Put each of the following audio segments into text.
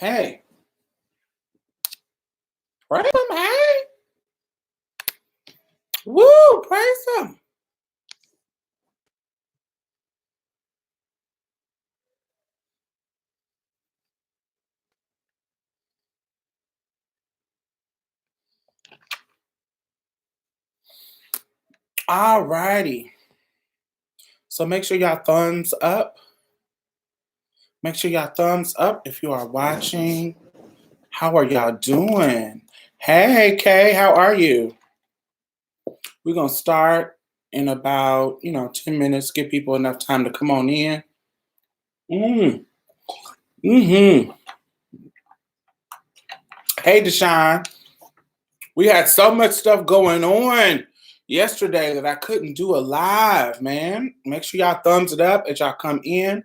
Hey, praise him, hey. Woo, praise him. All righty. So make sure y'all thumbs up. Make sure y'all thumbs up if you are watching. How are y'all doing? Hey, Kay, how are you? We're going to start in about, 10 minutes. Give people enough time to come on in. Mm. Mm-hmm. Hey, Deshaun. We had so much stuff going on yesterday that I couldn't do a live, man. Make sure y'all thumbs it up as y'all come in.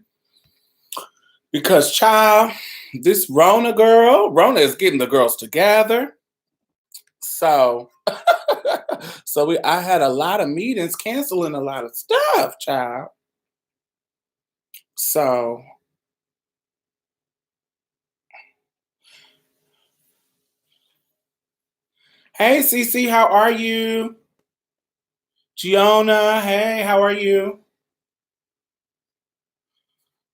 Because, child, this Rona is getting the girls together. So, I had a lot of meetings, canceling a lot of stuff, child. So, hey, Cece, how are you? Giona, hey, how are you?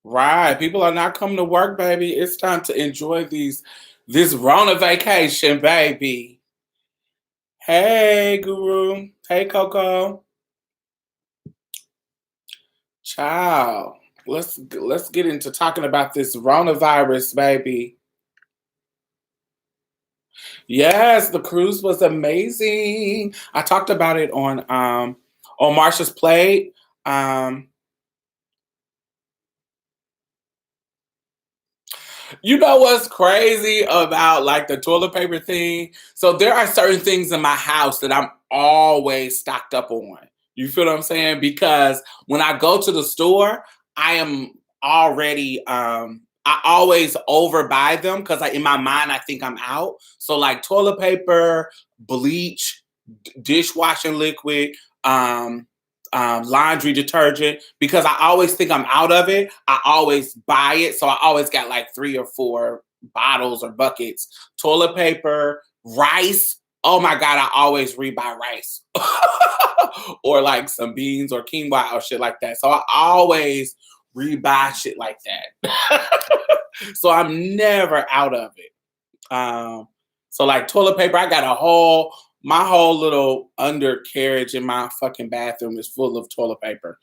Right, people are not coming to work, baby. It's time to enjoy this Rona vacation, baby. Hey, Guru. Hey, Coco. Child, let's get into talking about this coronavirus, baby. Yes, the cruise was amazing. I talked about it on Marsha's Plate. Um, you know what's crazy about like the toilet paper thing? So there are certain things in my house that I'm always stocked up on. You feel what I'm saying? Because when I go to the store, I am already I always overbuy them because in my mind I think I'm out. So like toilet paper, bleach, dishwashing liquid, um, laundry detergent, because I always think I'm out of it. I always buy it. So I always got like 3 or 4 bottles or buckets. Toilet paper, rice. Oh my God, I always rebuy rice or like some beans or quinoa or shit like that. So I always rebuy shit like that. So I'm never out of it. So like toilet paper, I got my whole little undercarriage in my fucking bathroom is full of toilet paper.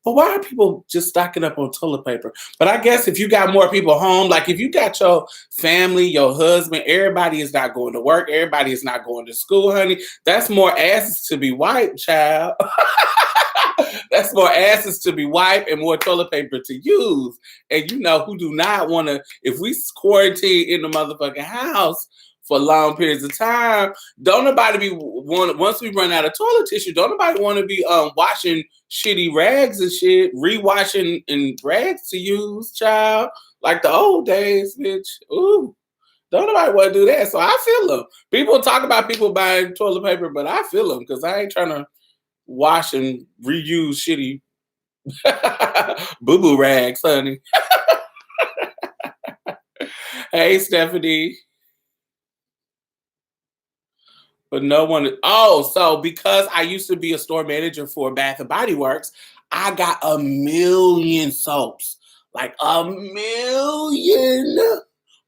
But why are people just stocking up on toilet paper? But I guess if you got more people home, like if you got your family, your husband, everybody is not going to work, everybody is not going to school, honey. That's more asses to be wiped, child. That's more asses to be wiped and more toilet paper to use. And you know who do not want to, if we quarantine in the motherfucking house for long periods of time, don't nobody once we run out of toilet tissue, don't nobody want to be washing shitty rags and shit, rewashing and rags to use, child. Like the old days, bitch. Ooh. Don't nobody want to do that. So I feel them. People talk about people buying toilet paper, but I feel them because I ain't trying to wash and reuse shitty boo-boo rags, honey. Hey, Stephanie. But no one. Oh, so because I used to be a store manager for Bath and Body Works, I got a million soaps, like a million.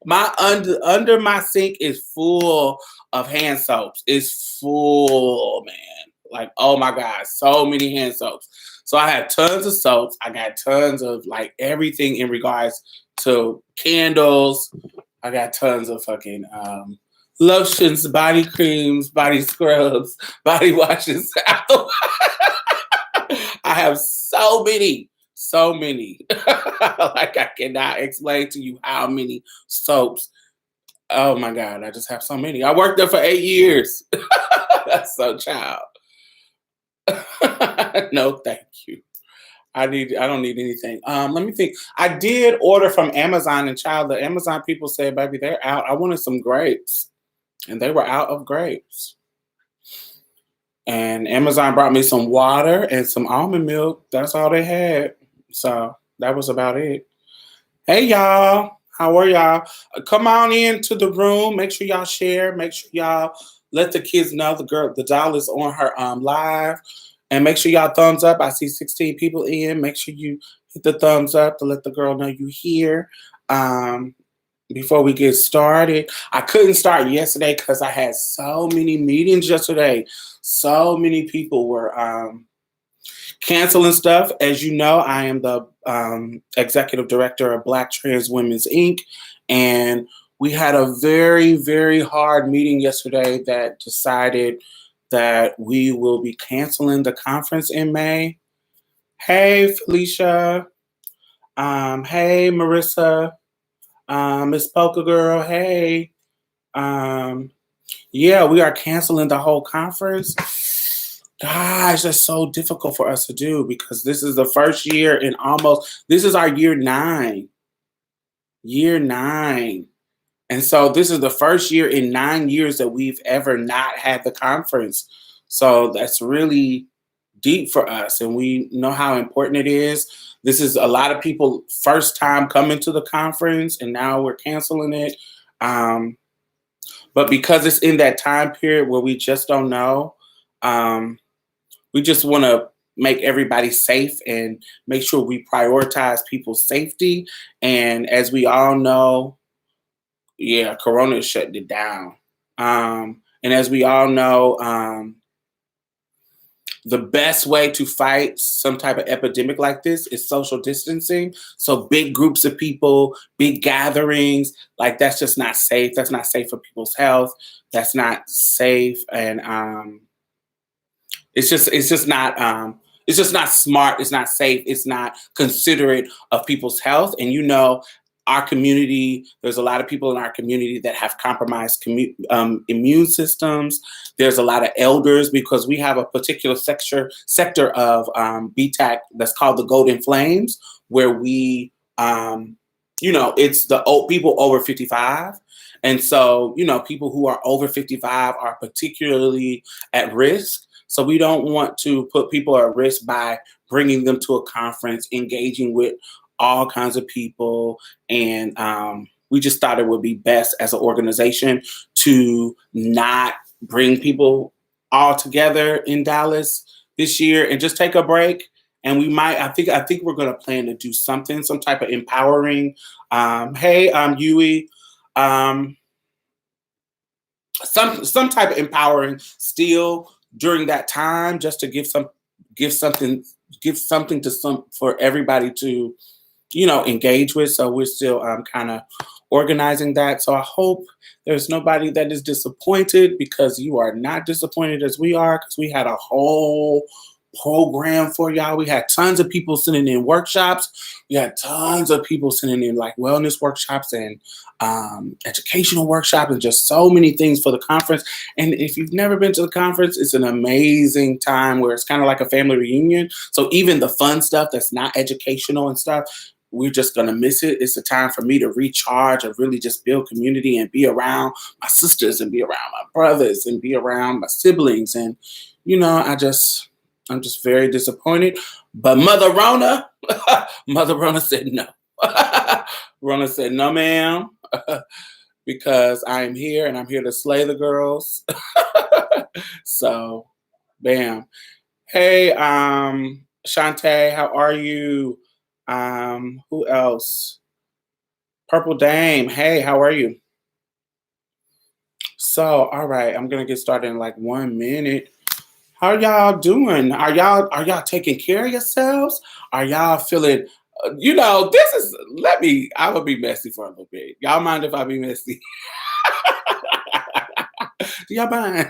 My under my sink is full of hand soaps. It's full, man. Like, oh my God, so many hand soaps. So I have tons of soaps. I got tons of like everything in regards to candles. I got tons of fucking lotions, body creams, body scrubs, body washes. I have so many, so many. Like I cannot explain to you how many soaps. Oh my God, I just have so many. I worked there for 8 years. That's so child. No, thank you. I don't need anything. Let me think. I did order from Amazon, and child, the Amazon people said, baby, they're out. I wanted some grapes, and they were out of grapes. And Amazon brought me some water and some almond milk. That's all they had. So that was about it. Hey y'all, How are y'all? Come on into the room. Make sure y'all share. Make sure y'all let the kids know the doll is on her live. And make sure y'all thumbs up. I see 16 people in. Make sure you hit the thumbs up to let the girl know you here. Um, before we get started, I couldn't start yesterday because I had so many meetings yesterday. So many people were canceling stuff. As you know, I am the executive director of Black Trans Women's Inc. And we had a very, very hard meeting yesterday that decided that we will be canceling the conference in May. Hey, Felicia. Hey, Marissa. Miss Polka Girl. Hey. Yeah, we are canceling the whole conference. Gosh, that's so difficult for us to do because this is the first year in this is our year 9. Year 9. And so this is the first year in 9 years that we've ever not had the conference. So that's really deep for us. And we know how important it is. This is a lot of people first time coming to the conference and now we're canceling it. But because it's in that time period where we just don't know, we just want to make everybody safe and make sure we prioritize people's safety. And as we all know, yeah, Corona is shutting it down. And as we all know, the best way to fight some type of epidemic like this is social distancing. So big groups of people, big gatherings, like that's just not safe. That's not safe for people's health. That's not safe. And it's just not smart. It's not safe. It's not considerate of people's health. And you know, our community, there's a lot of people in our community that have compromised immune systems. There's a lot of elders because we have a particular sector of BTAC that's called the Golden Flames, where we, it's the old people over 55. And so, people who are over 55 are particularly at risk. So we don't want to put people at risk by bringing them to a conference, engaging with all kinds of people. And we just thought it would be best as an organization to not bring people all together in Dallas this year and just take a break. And we might, I think we're going to plan to do something, some type of empowering. Hey, Yui. Some type of empowering still during that time, just to give something for everybody to, engage with. So we're still kind of organizing that. So I hope there's nobody that is disappointed, because you are not disappointed as we are, because we had a whole program for y'all. We had tons of people sending in workshops. We had tons of people sending in like wellness workshops and educational workshops and just so many things for the conference. And if you've never been to the conference, it's an amazing time where it's kind of like a family reunion. So even the fun stuff that's not educational and stuff, we're just going to miss it. It's a time for me to recharge and really just build community and be around my sisters and be around my brothers and be around my siblings. And, I'm just very disappointed. But Mother Rona said no. Rona said, no, ma'am, because I am here and I'm here to slay the girls. So, bam. Hey, Shantae, how are you? Who else? Purple Dame, hey, how are you? So, all right, I'm gonna get started in like 1 minute. How y'all doing? Are y'all taking care of yourselves? Are y'all feeling? I will be messy for a little bit. Y'all mind if I be messy? Do y'all mind?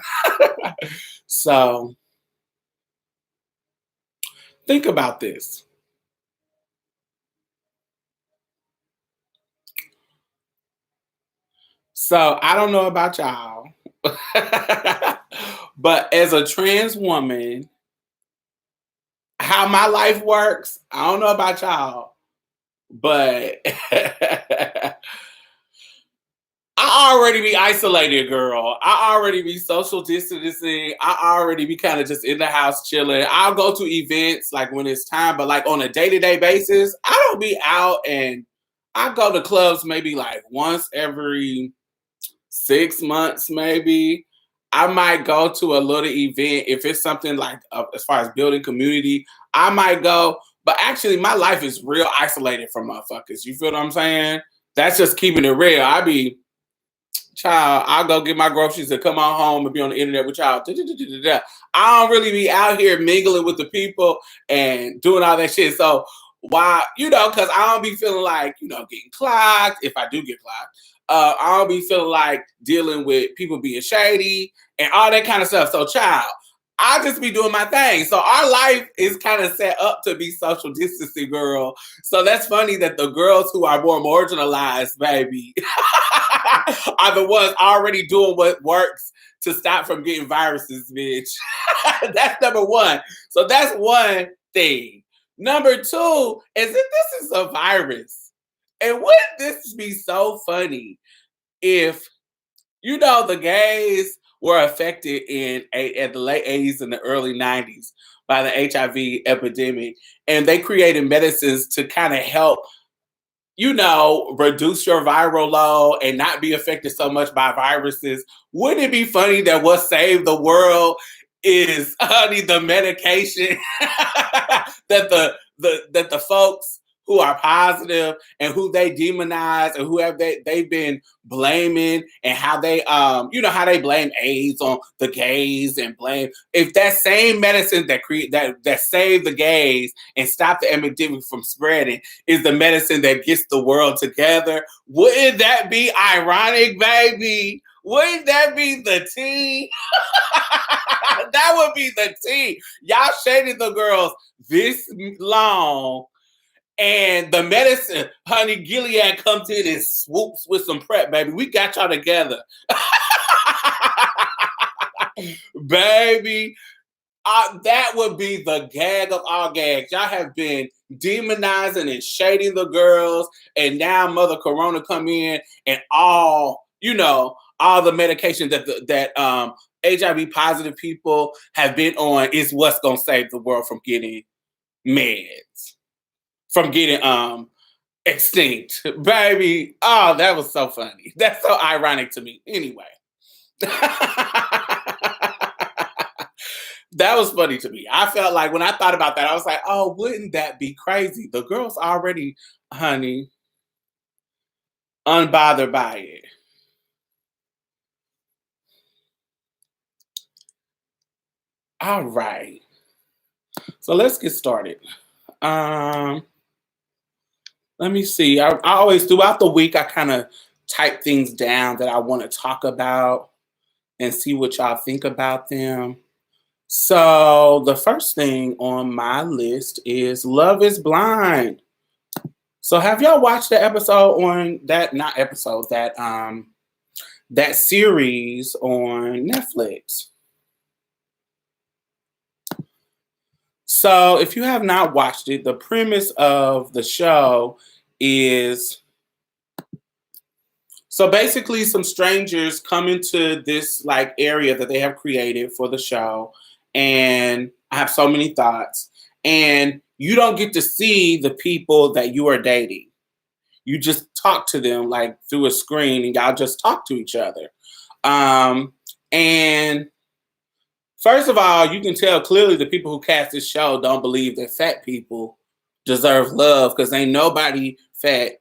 So, think about this. So, I don't know about y'all, but as a trans woman, how my life works, I don't know about y'all, but I already be isolated, girl. I already be social distancing. I already be kind of just in the house chilling. I'll go to events like when it's time, but like on a day-to-day basis, I don't be out and I go to clubs maybe like once every 6 months, maybe. I might go to a little event if it's something like as far as building community. I might go, but actually, my life is real isolated from motherfuckers. You feel what I'm saying? That's just keeping it real. I be child, I'll go get my groceries and come on home and be on the internet with y'all. I don't really be out here mingling with the people and doing all that shit. So why, because I don't be feeling like, getting clocked if I do get clocked. I don't be feeling like dealing with people being shady and all that kind of stuff. So child, I just be doing my thing. So our life is kind of set up to be social distancing, girl. So that's funny that the girls who are more marginalized, baby, are the ones already doing what works to stop from getting viruses, bitch. That's number one. So that's one thing. Number two is that this is a virus. And wouldn't this be so funny if, the gays were affected at the late 80s and the early 90s by the HIV epidemic, and they created medicines to kind of help reduce your viral load and not be affected so much by viruses. Wouldn't it be funny that what saved the world is, honey, the medication that the folks who are positive and who they demonize and who they've been blaming, and how they how they blame AIDS on the gays and blame, if that same medicine that saved the gays and stopped the epidemic from spreading is the medicine that gets the world together, wouldn't that be ironic, baby? Wouldn't that be the tea? That would be the tea. Y'all shaded the girls this long, and the medicine, honey, Gilead comes in and swoops with some prep, baby. We got y'all together. Baby, that would be the gag of all gags. Y'all have been demonizing and shading the girls, and now Mother Corona come in, and all the medication that HIV positive people have been on is what's gonna save the world from getting meds, from getting extinct, baby. Oh, that was so funny. That's so ironic to me. Anyway. That was funny to me. I felt like when I thought about that, I was like, oh, wouldn't that be crazy? The girl's already, honey, unbothered by it. All right. So let's get started. Let me see. I always, throughout the week, I kind of type things down that I want to talk about and see what y'all think about them. So the first thing on my list is Love is Blind. So have y'all watched the episode on that, not episode, that series on Netflix? So if you have not watched it, the premise of the show is, so basically some strangers come into this like area that they have created for the show, and I have so many thoughts, and you don't get to see the people that you are dating. You just talk to them like through a screen, and y'all just talk to each other. And first of all, you can tell clearly the people who cast this show don't believe that fat people deserve love, because ain't nobody fat.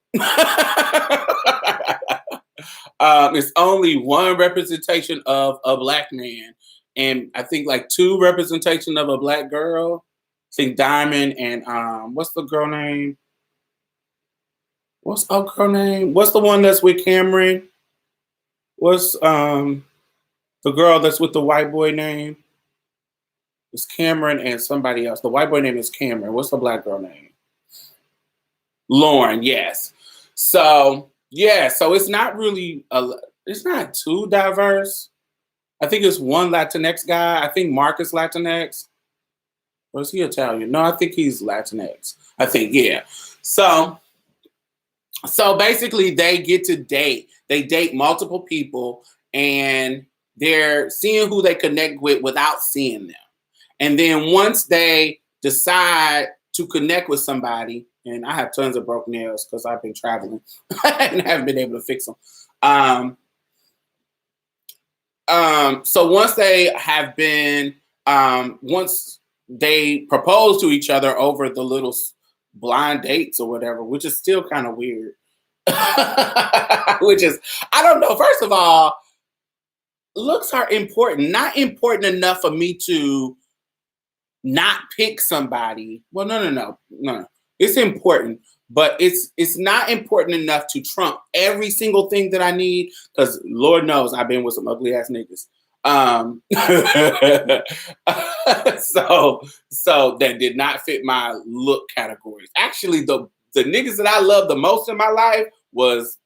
It's only one representation of a black man, and I think like two representation of a black girl. I think Diamond and what's the girl name? What's the girl name? What's the one that's with Cameron? What's the girl that's with the white boy name? It's Cameron and somebody else. The white boy name is Cameron. What's the black girl name? Lauren, yes. So yeah, so it's not really it's not too diverse. I think it's one Latinx guy. I think Mark is Latinx. Or is he Italian? No, I think he's Latinx. I think, yeah. So basically they get to date. They date multiple people, and they're seeing who they connect with without seeing them. And then once they decide to connect with somebody, and I have tons of broke nails because I've been traveling and haven't been able to fix them. Um, so once they have been, once they propose to each other over the little blind dates or whatever, which is still kind of weird. Which is, I don't know. First of all, looks are important. Not important enough for me to not pick somebody. Well, no. It's important, but it's not important enough to trump every single thing that I need. Because Lord knows I've been with some ugly ass niggas. So that did not fit my look categories. Actually, the niggas that I love the most in my life was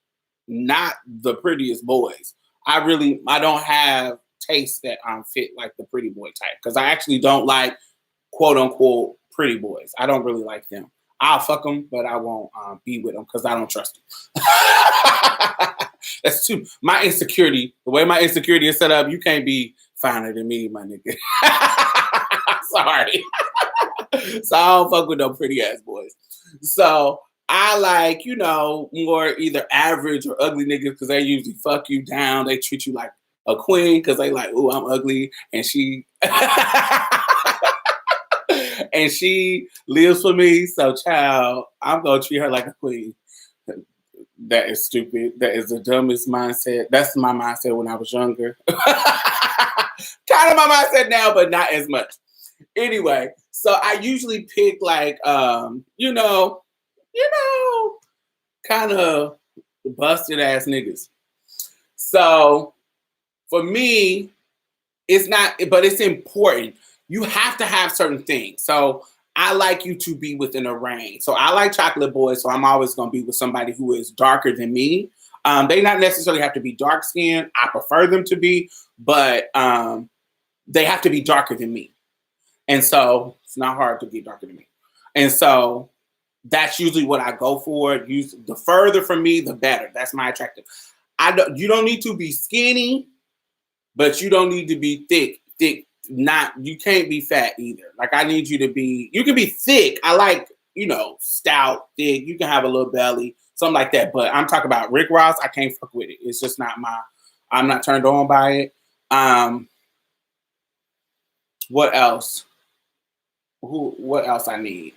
not the prettiest boys. I don't have taste that fit like the pretty boy type, because I actually don't like quote unquote pretty boys. I don't really like them. I'll fuck them, but I won't be with them because I don't trust them. That's too my insecurity. The way my insecurity is set up, you can't be finer than me, my nigga. Sorry. So I don't fuck with no pretty ass boys. So I like, more either average or ugly niggas because they usually fuck you down. They treat you like a queen because they like, oh, I'm ugly, and she and she lives for me. So, child, I'm gonna treat her like a queen. That is stupid. That is the dumbest mindset. That's my mindset when I was younger. Kind of my mindset now, but not as much. Anyway, so I usually pick like, kind of busted ass niggas. So for me, it's not, but it's important. You have to have certain things. So I like you to be within a range. So I like chocolate boys, so I'm always going to be with somebody who is darker than me. They not necessarily have to be dark skinned. I prefer them to be, but they have to be darker than me. And so it's not hard to get darker than me. And so that's usually what I go for. The further from me, the better. That's my attractive. You don't need to be skinny, but you don't need to be thick. You can't be fat either. Like I need you to be, you can be thick. I like, stout, thick. You can have a little belly, something like that. But I'm talking about Rick Ross. I can't fuck with it. It's just not I'm not turned on by it. What else? What else I need?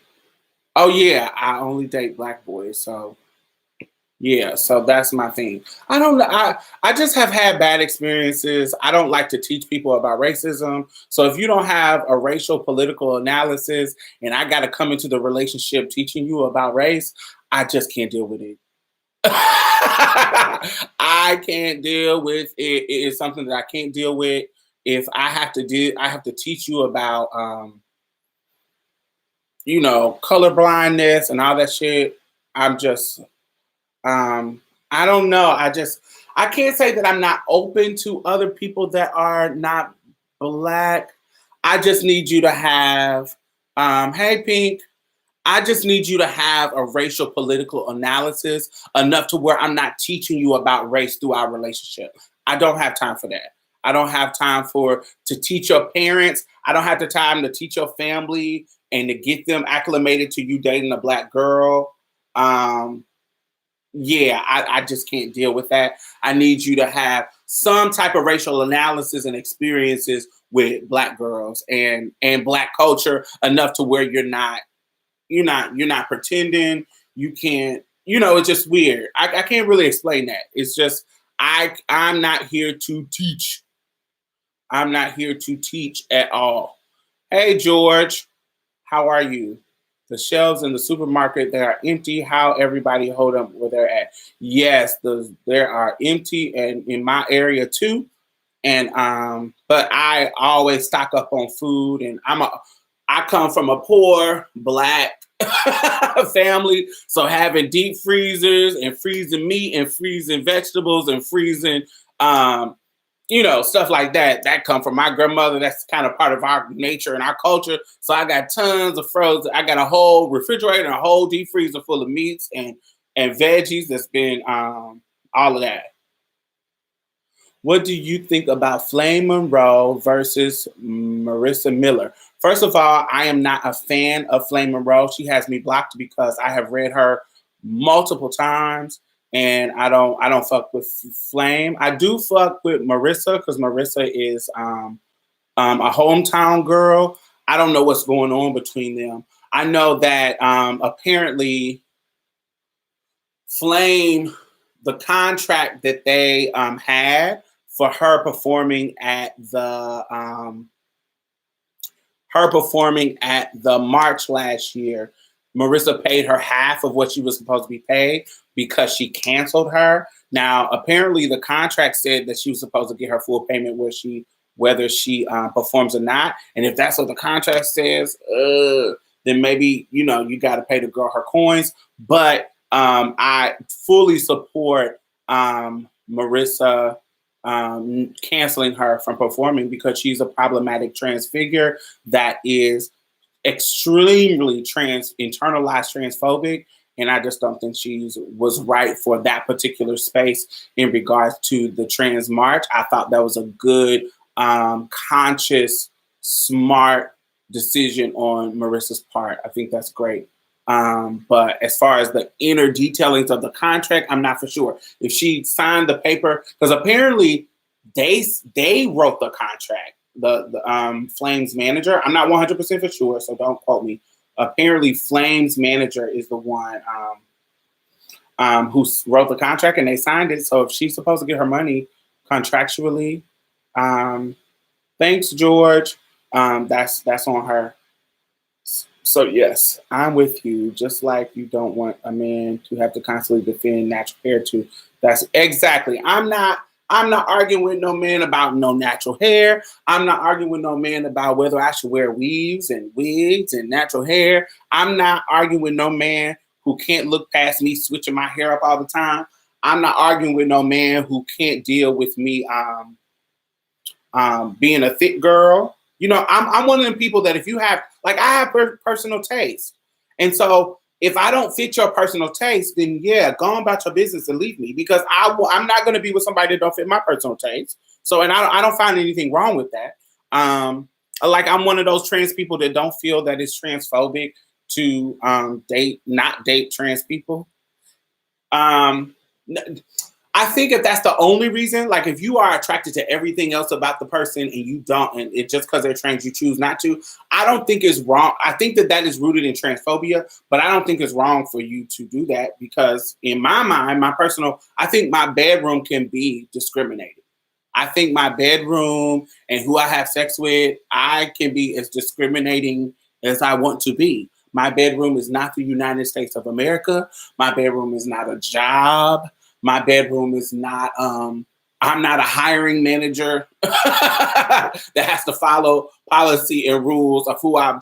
Oh yeah, I only date black boys. So yeah, so that's my thing. I don't know. I just have had bad experiences. I don't like to teach people about racism. So if you don't have a racial political analysis and I got to come into the relationship teaching you about race, I just can't deal with it. I can't deal with it. It is something that I can't deal with. If I have to teach you about, color blindness and all that shit. I'm just, I don't know. I can't say that I'm not open to other people that are not black. I just need you to have, hey Pink, I just need you to have a racial political analysis enough to where I'm not teaching you about race through our relationship. I don't have time for that. I don't have time to teach your parents. I don't have the time to teach your family and to get them acclimated to you dating a black girl. Yeah, I just can't deal with that. I need you to have some type of racial analysis and experiences with black girls and black culture enough to where you're not pretending. You can't, it's just weird. I can't really explain that. It's just I'm not here to teach. I'm not here to teach at all. Hey George, how are you? The shelves in the supermarket, they are empty. How everybody hold them where they're at? Yes, there are empty and in my area too. And but I always stock up on food, and I come from a poor black family, so having deep freezers and freezing meat and freezing vegetables and freezing stuff like that come from my grandmother. That's kind of part of our nature and our culture. So I got tons of frozen. I got a whole refrigerator and a whole deep freezer full of meats and veggies. That's been all of that. What do you think about Flame Monroe versus Marissa Miller? First of all, I am not a fan of Flame Monroe. She has me blocked because I have read her multiple times, and I don't fuck with Flame. I do fuck with Marissa because Marissa is a hometown girl. I don't know what's going on between them. I know that apparently Flame, the contract that they had for her performing at the March last year, Marissa paid her half of what she was supposed to be paid because she canceled her. Now, apparently, the contract said that she was supposed to get her full payment whether she performs or not. And if that's what the contract says, then maybe you got to pay the girl her coins. But I fully support Marissa canceling her from performing because she's a problematic trans figure that is extremely internalized transphobic, and I just don't think she was right for that particular space in regards to the trans march. I thought that was a good, conscious, smart decision on Marissa's part. I think that's great. But as far as the inner detailings of the contract, I'm not for sure. If she signed the paper, because apparently they wrote the contract, the Flames manager. I'm not 100% for sure, so don't quote me. Apparently, Flames manager is the one who wrote the contract, and they signed it. So if she's supposed to get her money contractually, thanks, George. That's on her. So yes, I'm with you. Just like you don't want a man to have to constantly defend natural hair too. That's exactly. I'm not arguing with no man about no natural hair. I'm not arguing with no man about whether I should wear weaves and wigs and natural hair. I'm not arguing with no man who can't look past me switching my hair up all the time. I'm not arguing with no man who can't deal with me being a thick girl. I'm one of them people that if you have, like, I have personal taste. And so if I don't fit your personal taste, then yeah, go on about your business and leave me, because I'm not going to be with somebody that don't fit my personal taste. So, and I don't find anything wrong with that. Like, I'm one of those trans people that don't feel that it's transphobic to not date trans people. I think if that's the only reason, like if you are attracted to everything else about the person and you don't, and it just because they're trans, you choose not to, I don't think it's wrong. I think that is rooted in transphobia, but I don't think it's wrong for you to do that, because in my mind, I think my bedroom can be discriminated. I think my bedroom and who I have sex with, I can be as discriminating as I want to be. My bedroom is not the United States of America. My bedroom is not a job. My bedroom is not, I'm not a hiring manager that has to follow policy and rules of who I'm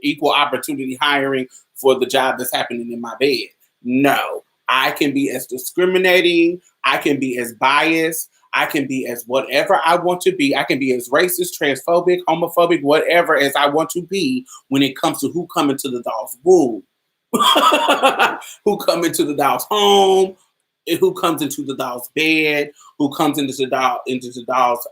equal opportunity hiring for the job that's happening in my bed. No, I can be as discriminating. I can be as biased. I can be as whatever I want to be. I can be as racist, transphobic, homophobic, whatever as I want to be when it comes to who come into the doll's womb, who come into the doll's home, who comes into the doll's bed, who comes into the doll's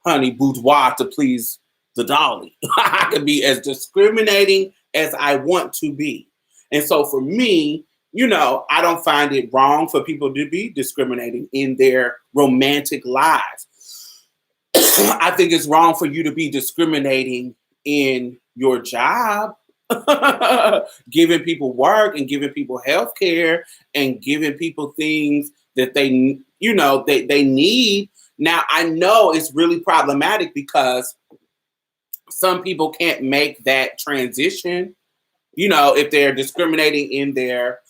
honey boudoir to please the dolly. I can be as discriminating as I want to be. And so for me, I don't find it wrong for people to be discriminating in their romantic lives. I think it's wrong for you to be discriminating in your job. Giving people work and giving people health care and giving people things that they need. Now, I know it's really problematic because some people can't make that transition, if they're discriminating in their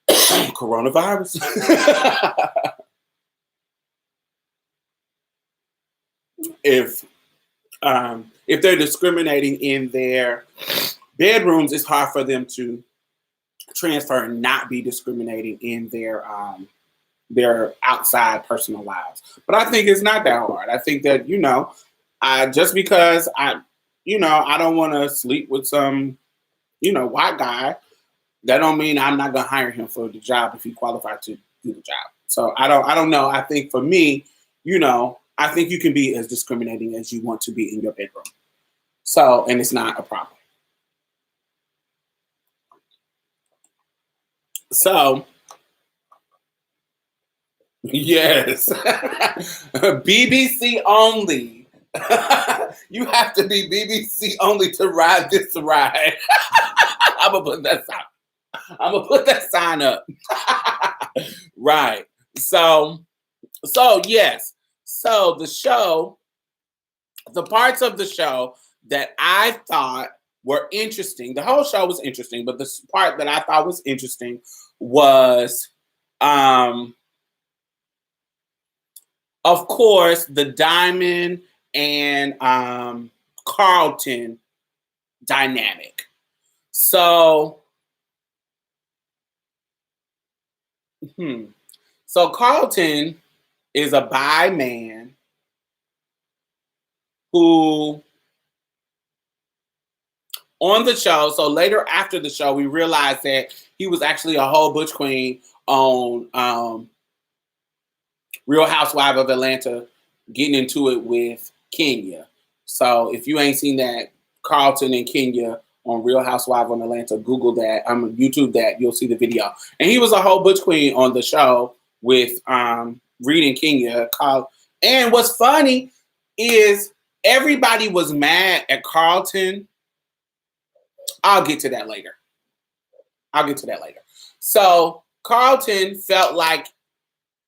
coronavirus. If they're discriminating in their bedrooms, it's hard for them to transfer and not be discriminating in their outside personal lives. But I think it's not that hard. I think that, just because I don't want to sleep with some, white guy, that don't mean I'm not going to hire him for the job if he qualified to do the job. So I don't know. I think for me, I think you can be as discriminating as you want to be in your bedroom. So, and it's not a problem. So, yes, BBC only. You have to be BBC only to ride this ride. I'm gonna put that sign. I'm gonna put that sign up. Right. So, yes. So the show, the parts of the show that I thought were interesting. The whole show was interesting, but the part that I thought was interesting was, um, of course, the Diamond and Carlton dynamic. So, so Carlton is a bi man who, on the show, so later after the show, we realized that he was actually a whole butch queen on Real Housewives of Atlanta, getting into it with Kenya. So if you ain't seen that, Carlton and Kenya on Real Housewives of Atlanta, Google that. YouTube that. You'll see the video. And he was a whole butch queen on the show with Reed and Kenya. And what's funny is everybody was mad at Carlton. I'll get to that later. So Carlton felt like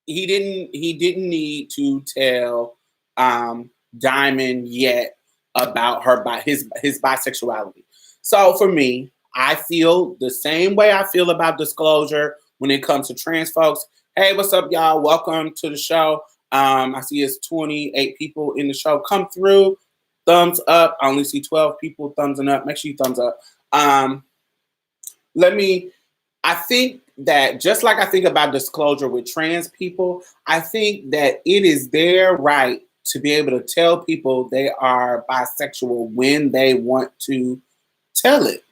he didn't need to tell Diamond yet about his bisexuality. So for me, I feel the same way I feel about disclosure when it comes to trans folks. Hey, what's up, y'all? Welcome to the show. I see it's 28 people in the show. Come through. Thumbs up. I only see 12 people thumbsing up. Make sure you thumbs up. I think that just like I think about disclosure with trans people, I think that it is their right to be able to tell people they are bisexual when they want to tell it.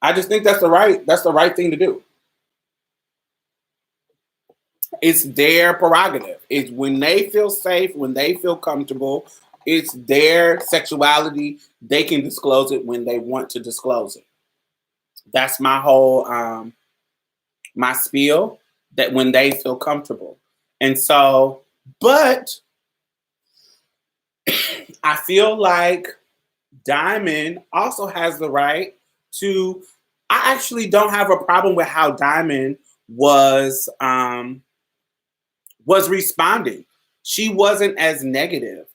I just think that's the right thing to do. It's their prerogative. It's when they feel safe, when they feel comfortable. It's their sexuality. They can disclose it when they want to disclose it. That's my whole my spiel, that when they feel comfortable. And so, but I feel like Diamond also has the right to, I actually don't have a problem with how Diamond was responding. She wasn't as negative.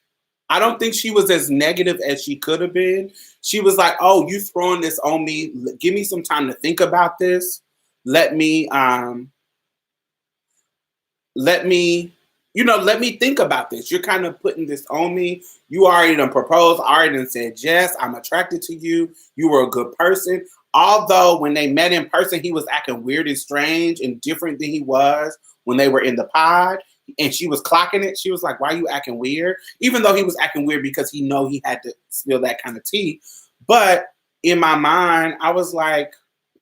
I don't think she was as negative as she could have been. She was like, "Oh, you throwing this on me? Give me some time to think about this. Let me think about this. You're kind of putting this on me. You already done proposed, already done said yes. I'm attracted to you. You were a good person." Although when they met in person, he was acting weird and strange and different than he was when they were in the pod. And she was clocking it. She was like, "Why are you acting weird?" Even though he was acting weird because he know he had to spill that kind of tea. But in my mind, I was like,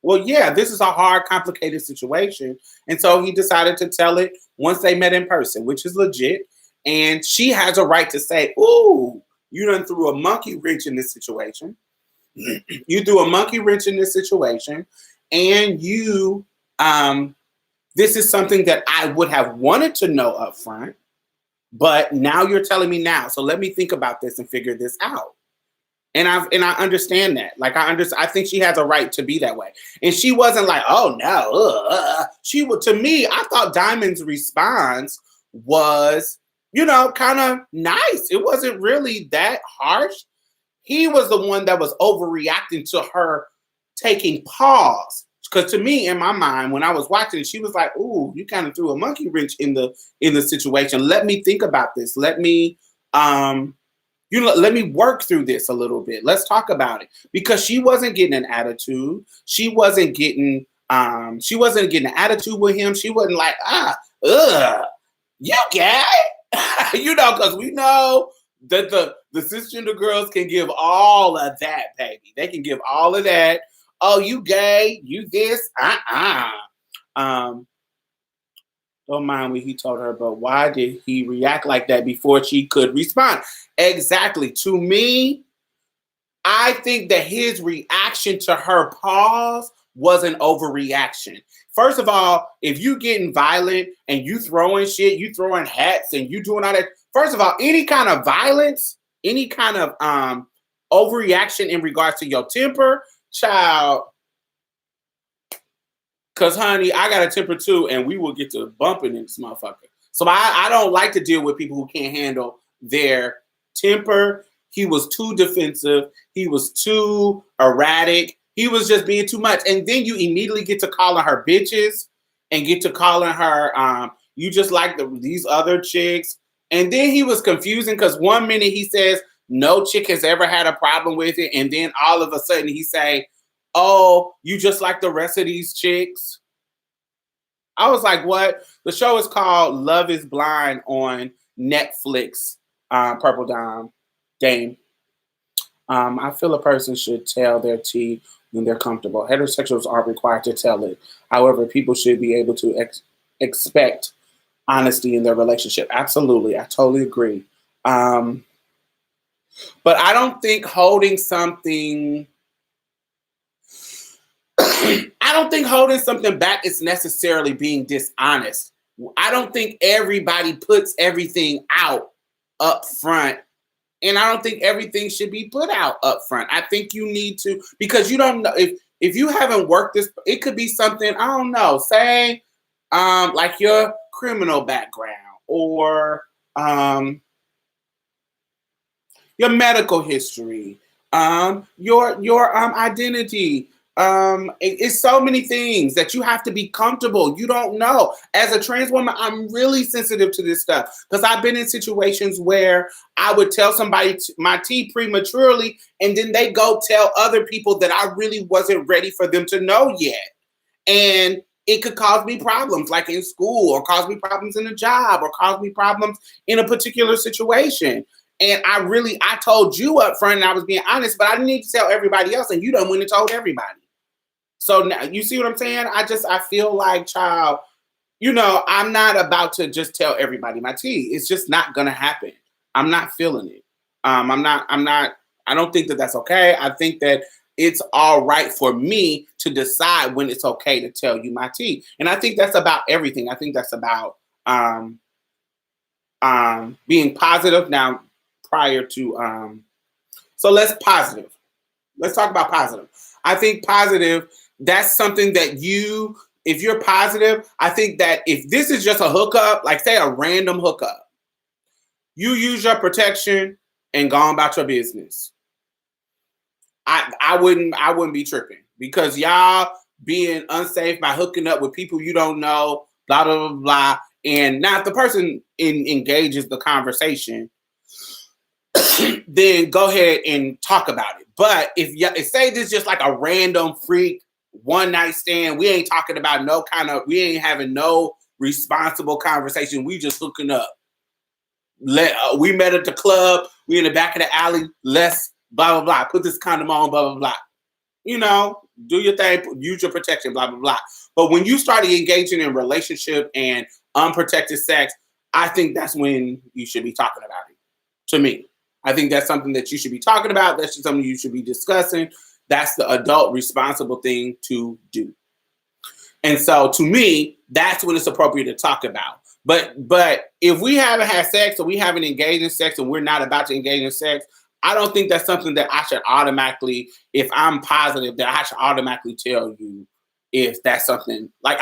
well, yeah, this is a hard, complicated situation. And so he decided to tell it once they met in person, which is legit. And she has a right to say, "Ooh, you done threw a monkey wrench in this situation. You threw a monkey wrench in this situation. And you, this is something that I would have wanted to know up front, but now you're telling me now. So let me think about this and figure this out." And I understand that. Like I think she has a right to be that way. And she wasn't like, "Oh no." She would, to me, I thought Diamond's response was, kind of nice. It wasn't really that harsh. He was the one that was overreacting to her taking pause. Because to me, in my mind, when I was watching, she was like, "Ooh, you kind of threw a monkey wrench in the situation. Let me think about this. Let me let me work through this a little bit. Let's talk about it." Because she wasn't getting an attitude. She wasn't getting an attitude with him. She wasn't like, you gay. Because we know that the cisgender girls can give all of that, baby. They can give all of that. "Oh, you gay, you this, Don't mind what he told her, but why did he react like that before she could respond? Exactly. To me, I think that his reaction to her pause was an overreaction. First of all, if you getting violent and you throwing shit, you throwing hats and you doing all that. First of all, any kind of violence, any kind of overreaction in regards to your temper, child. Cause honey, I got a temper too, and we will get to bumping in this motherfucker. So I don't like to deal with people who can't handle their temper. He was too defensive. He was too erratic. He was just being too much. And then you immediately get to calling her bitches and get to calling her you just like these other chicks. And then he was confusing because one minute he says no chick has ever had a problem with it, and then all of a sudden he say, "Oh, you just like the rest of these chicks." I was like, what? The show is called Love is Blind on Netflix, Purple Dame. I feel a person should tell their tea when they're comfortable. Heterosexuals aren't required to tell it. However, people should be able to expect honesty in their relationship. Absolutely. I totally agree. But I don't think holding something... I don't think holding something back is necessarily being dishonest. I don't think everybody puts everything out up front. And I don't think everything should be put out up front. I think you need to, because you don't know if you haven't worked this, it could be something, I don't know, say like your criminal background or your medical history, your identity. It's so many things that you have to be comfortable. You don't know. As a trans woman, I'm really sensitive to this stuff because I've been in situations where I would tell somebody my tea prematurely, and then they go tell other people that I really wasn't ready for them to know yet. And it could cause me problems like in school, or cause me problems in a job, or cause me problems in a particular situation. And I told you up front and I was being honest, but I didn't need to tell everybody else, and you done went and told everybody. So now, you see what I'm saying? I feel like, child, I'm not about to just tell everybody my tea. It's just not going to happen. I'm not feeling it. I don't think that that's okay. I think that it's all right for me to decide when it's okay to tell you my tea. And I think that's about everything. I think that's about being positive. Now, prior to, so let's talk about positive. I think positive, that's something that if you're positive, I think that if this is just a hookup, like say a random hookup, you use your protection and go on about your business. I wouldn't be tripping, because y'all being unsafe by hooking up with people you don't know, blah, blah, blah, blah. And now if the person engages the conversation, then go ahead and talk about it. But if say this is just like a random freak one night stand, we ain't talking about we ain't having no responsible conversation. We just hooking up. We met at the club. We in the back of the alley. Let's blah, blah, blah. Put this condom on, blah, blah, blah. Do your thing. Use your protection, blah, blah, blah. But when you started engaging in relationship and unprotected sex, I think that's when you should be talking about it. To me, I think that's something that you should be talking about. That's just something you should be discussing. That's the adult responsible thing to do. And so to me, that's when it's appropriate to talk about. But if we haven't had sex, or we haven't engaged in sex, and we're not about to engage in sex, I don't think that's something that I should automatically, if I'm positive, that I should automatically tell you if that's something. Like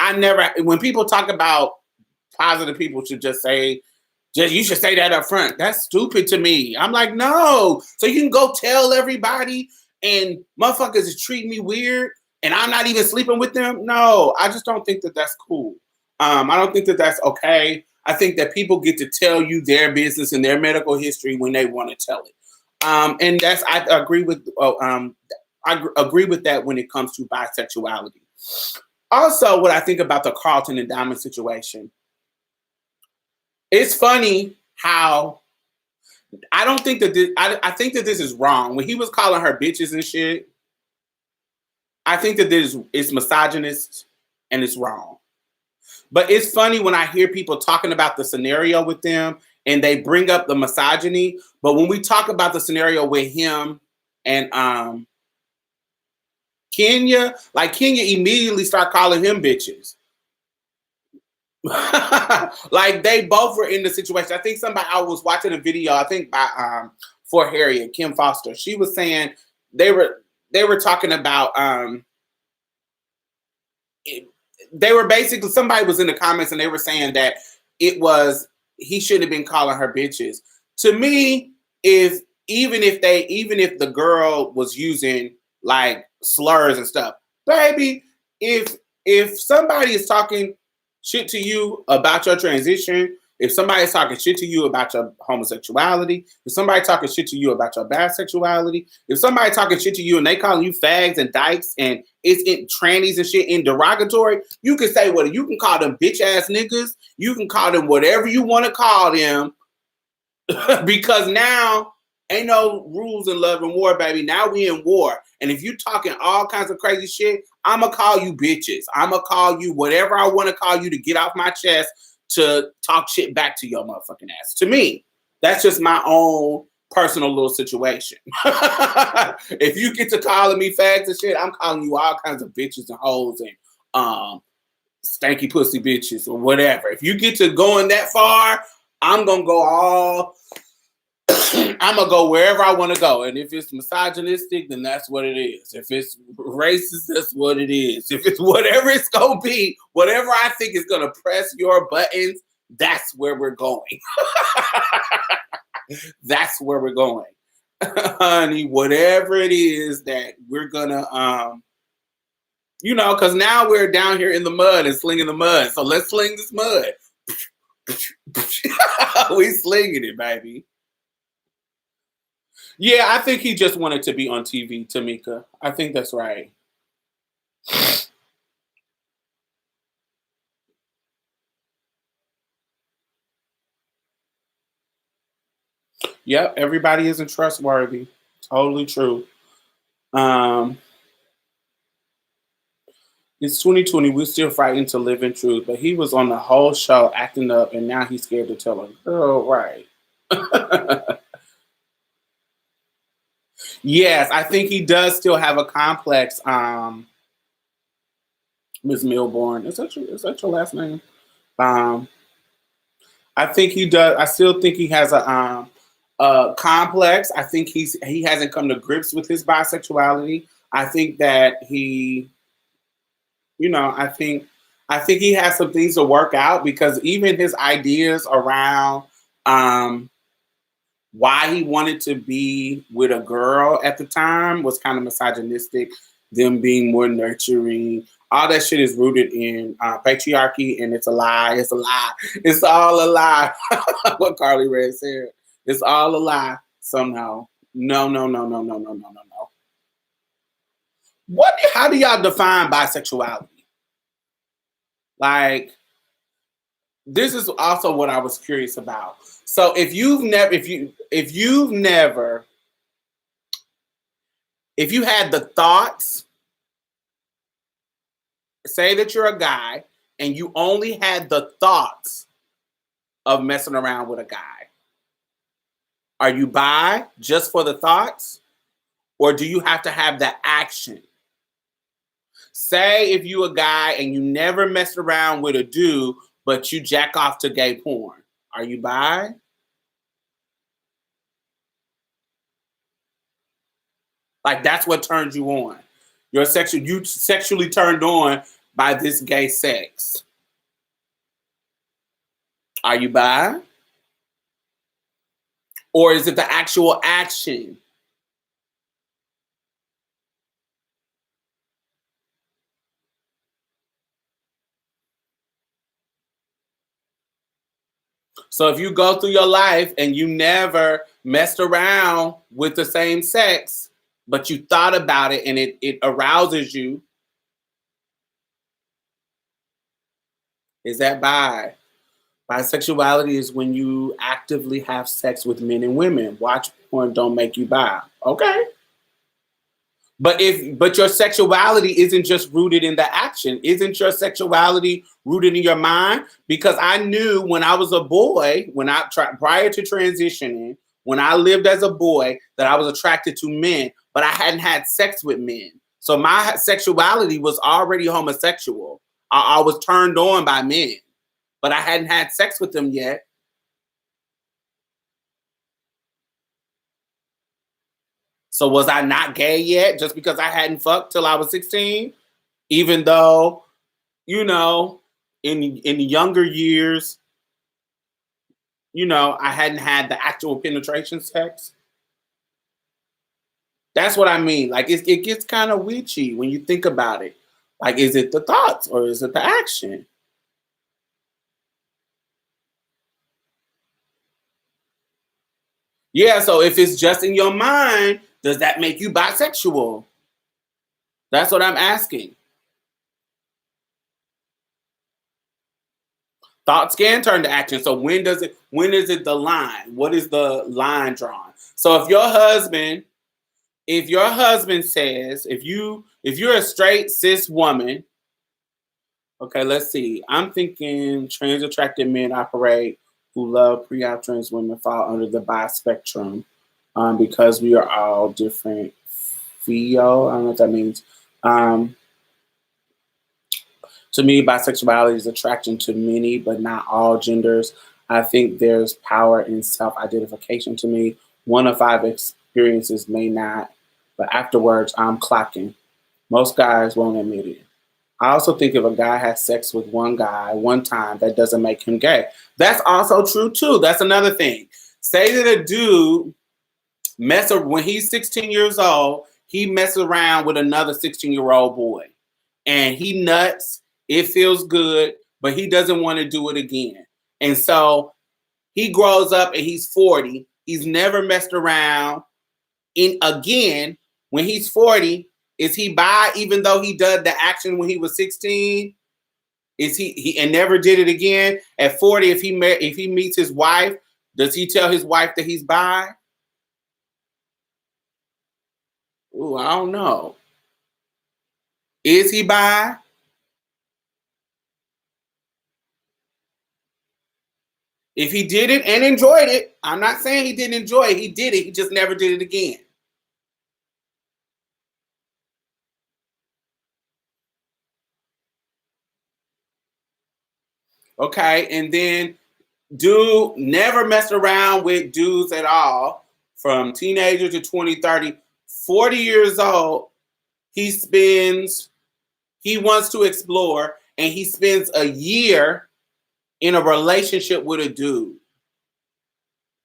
when people talk about positive, people should just say, you should say that up front. That's stupid to me. I'm like, no. So you can go tell everybody and motherfuckers is treating me weird and I'm not even sleeping with them? No, I just don't think that that's cool. I don't think that that's okay. I think that people get to tell you their business and their medical history when they want to tell it. And I agree with that when it comes to bisexuality. Also, what I think about the Carlton and Diamond situation, it's funny how I don't think that I think that this is wrong. When he was calling her bitches and shit, I think that it's misogynist and it's wrong. But it's funny when I hear people talking about the scenario with them and they bring up the misogyny. But when we talk about the scenario with him and Kenya, like Kenya immediately start calling him bitches. Like they both were in the situation. I think somebody I was watching a video, I think by for Harriet, Kim Foster. She was saying they were talking about they were basically somebody was in the comments and they were saying that it was he shouldn't have been calling her bitches. To me, if even if the girl was using like slurs and stuff, baby, if somebody is talking shit to you about your transition, if somebody's talking shit to you about your homosexuality, if somebody talking shit to you about your bisexuality, if somebody talking shit to you and they calling you fags and dykes and it's in trannies and shit in derogatory, you can say what you can call them bitch ass niggas. You can call them whatever you want to call them because now ain't no rules in love and war, baby. Now we in war. And if you talking all kinds of crazy shit, I'ma call you bitches. I'ma call you whatever I want to call you to get off my chest to talk shit back to your motherfucking ass. To me, that's just my own personal little situation. If you get to calling me fags and shit, I'm calling you all kinds of bitches and hoes and stanky pussy bitches or whatever. If you get to going that far, I'm gonna go all I'm gonna go wherever I want to go, and if it's misogynistic, then that's what it is. If it's racist, that's what it is. If it's whatever it's gonna be, whatever I think is gonna press your buttons, that's where we're going. That's where we're going, honey. Whatever it is that we're gonna, because now we're down here in the mud and slinging the mud. So let's sling this mud. We slinging it, baby. Yeah, I think he just wanted to be on TV, Tamika. I think that's right. Yep, everybody isn't trustworthy. Totally true. Um, it's 2020. We're still fighting to live in truth. But he was on the whole show acting up, and now he's scared to tell a girl right. Yes, I think he does still have a complex. Miss Milborn. Is that your last name? Um, I think he does. I still think he has a complex. I think he hasn't come to grips with his bisexuality. I think that I think he has some things to work out because even his ideas around um, why he wanted to be with a girl at the time was kind of misogynistic. Them being more nurturing, all that shit is rooted in patriarchy, and it's a lie. It's a lie. It's all a lie. What Carly Red said. It's all a lie somehow. No, no, no, no, no, no, no, no, no. How do y'all define bisexuality? Like, this is also what I was curious about. So if you had the thoughts, say that you're a guy and you only had the thoughts of messing around with a guy, are you bi just for the thoughts? Or do you have to have the action? Say if you a guy and you never messed around with a dude, but you jack off to gay porn. Are you bi? Like that's what turns you on. You sexually turned on by this gay sex. Are you bi? Or is it the actual action? So if you go through your life and you never messed around with the same sex, but you thought about it and it arouses you, is that bi? Bisexuality is when you actively have sex with men and women. Watch porn don't make you bi. Okay. But your sexuality isn't just rooted in the action. Isn't your sexuality rooted in your mind? Because I knew when I was a boy, prior to transitioning, when I lived as a boy, that I was attracted to men, but I hadn't had sex with men. So my sexuality was already homosexual. I was turned on by men, but I hadn't had sex with them yet. So was I not gay yet just because I hadn't fucked till I was 16? Even though, you know, in younger years, I hadn't had the actual penetration sex. That's what I mean. Like it gets kind of witchy when you think about it. Like, is it the thoughts or is it the action? Yeah, so if it's just in your mind, does that make you bisexual? That's what I'm asking. Thoughts can turn to action. So when is it the line? What is the line drawn? So if your husband says, if you're a straight cis woman, okay, let's see. I'm thinking trans attracted men operate who love pre-op trans women fall under the bi spectrum, because we are all different. Theo, I don't know what that means. Um, To me, bisexuality is attraction to many, but not all genders. I think there's power in self identification to me. One of five experiences may not, but afterwards, I'm clocking. Most guys won't admit it. I also think if a guy has sex with one guy one time, that doesn't make him gay. That's also true, too. That's another thing. Say that a dude when he's 16 years old, he messes around with another 16-year-old boy and he nuts. It feels good, but he doesn't want to do it again. And so he grows up and he's 40. He's never messed around in again. When he's 40, is he bi even though he did the action when he was 16? Is he and never did it again? At 40, if he meets his wife, does he tell his wife that he's bi? Ooh, I don't know. Is he bi? If he did it and enjoyed it, I'm not saying he didn't enjoy it. He did it. He just never did it again. Okay. And then dude never messed around with dudes at all from teenager to 20, 30, 40 years old. He wants to explore and he spends a year in a relationship with a dude.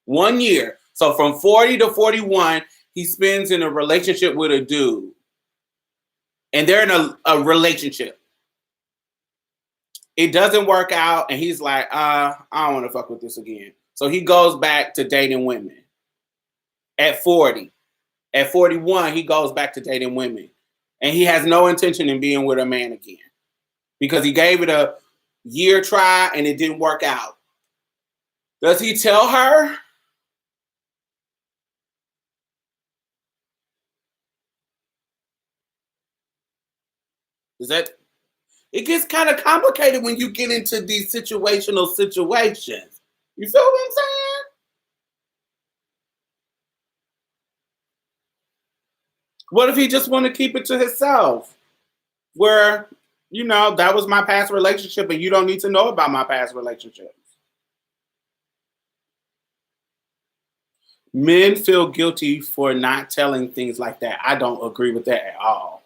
1 year. So from 40 to 41, he spends in a relationship with a dude. And they're in a relationship. It doesn't work out, and he's like, I don't want to fuck with this again. So he goes back to dating women at 40. At 41, he goes back to dating women. And he has no intention in being with a man again because he gave it a year try and it didn't work out. Does he tell her? Is that it gets kind of complicated when you get into these situational situations. You feel what I'm saying? What if he just want to keep it to himself? Where, that was my past relationship and you don't need to know about my past relationships. Men feel guilty for not telling things like that. I don't agree with that at all.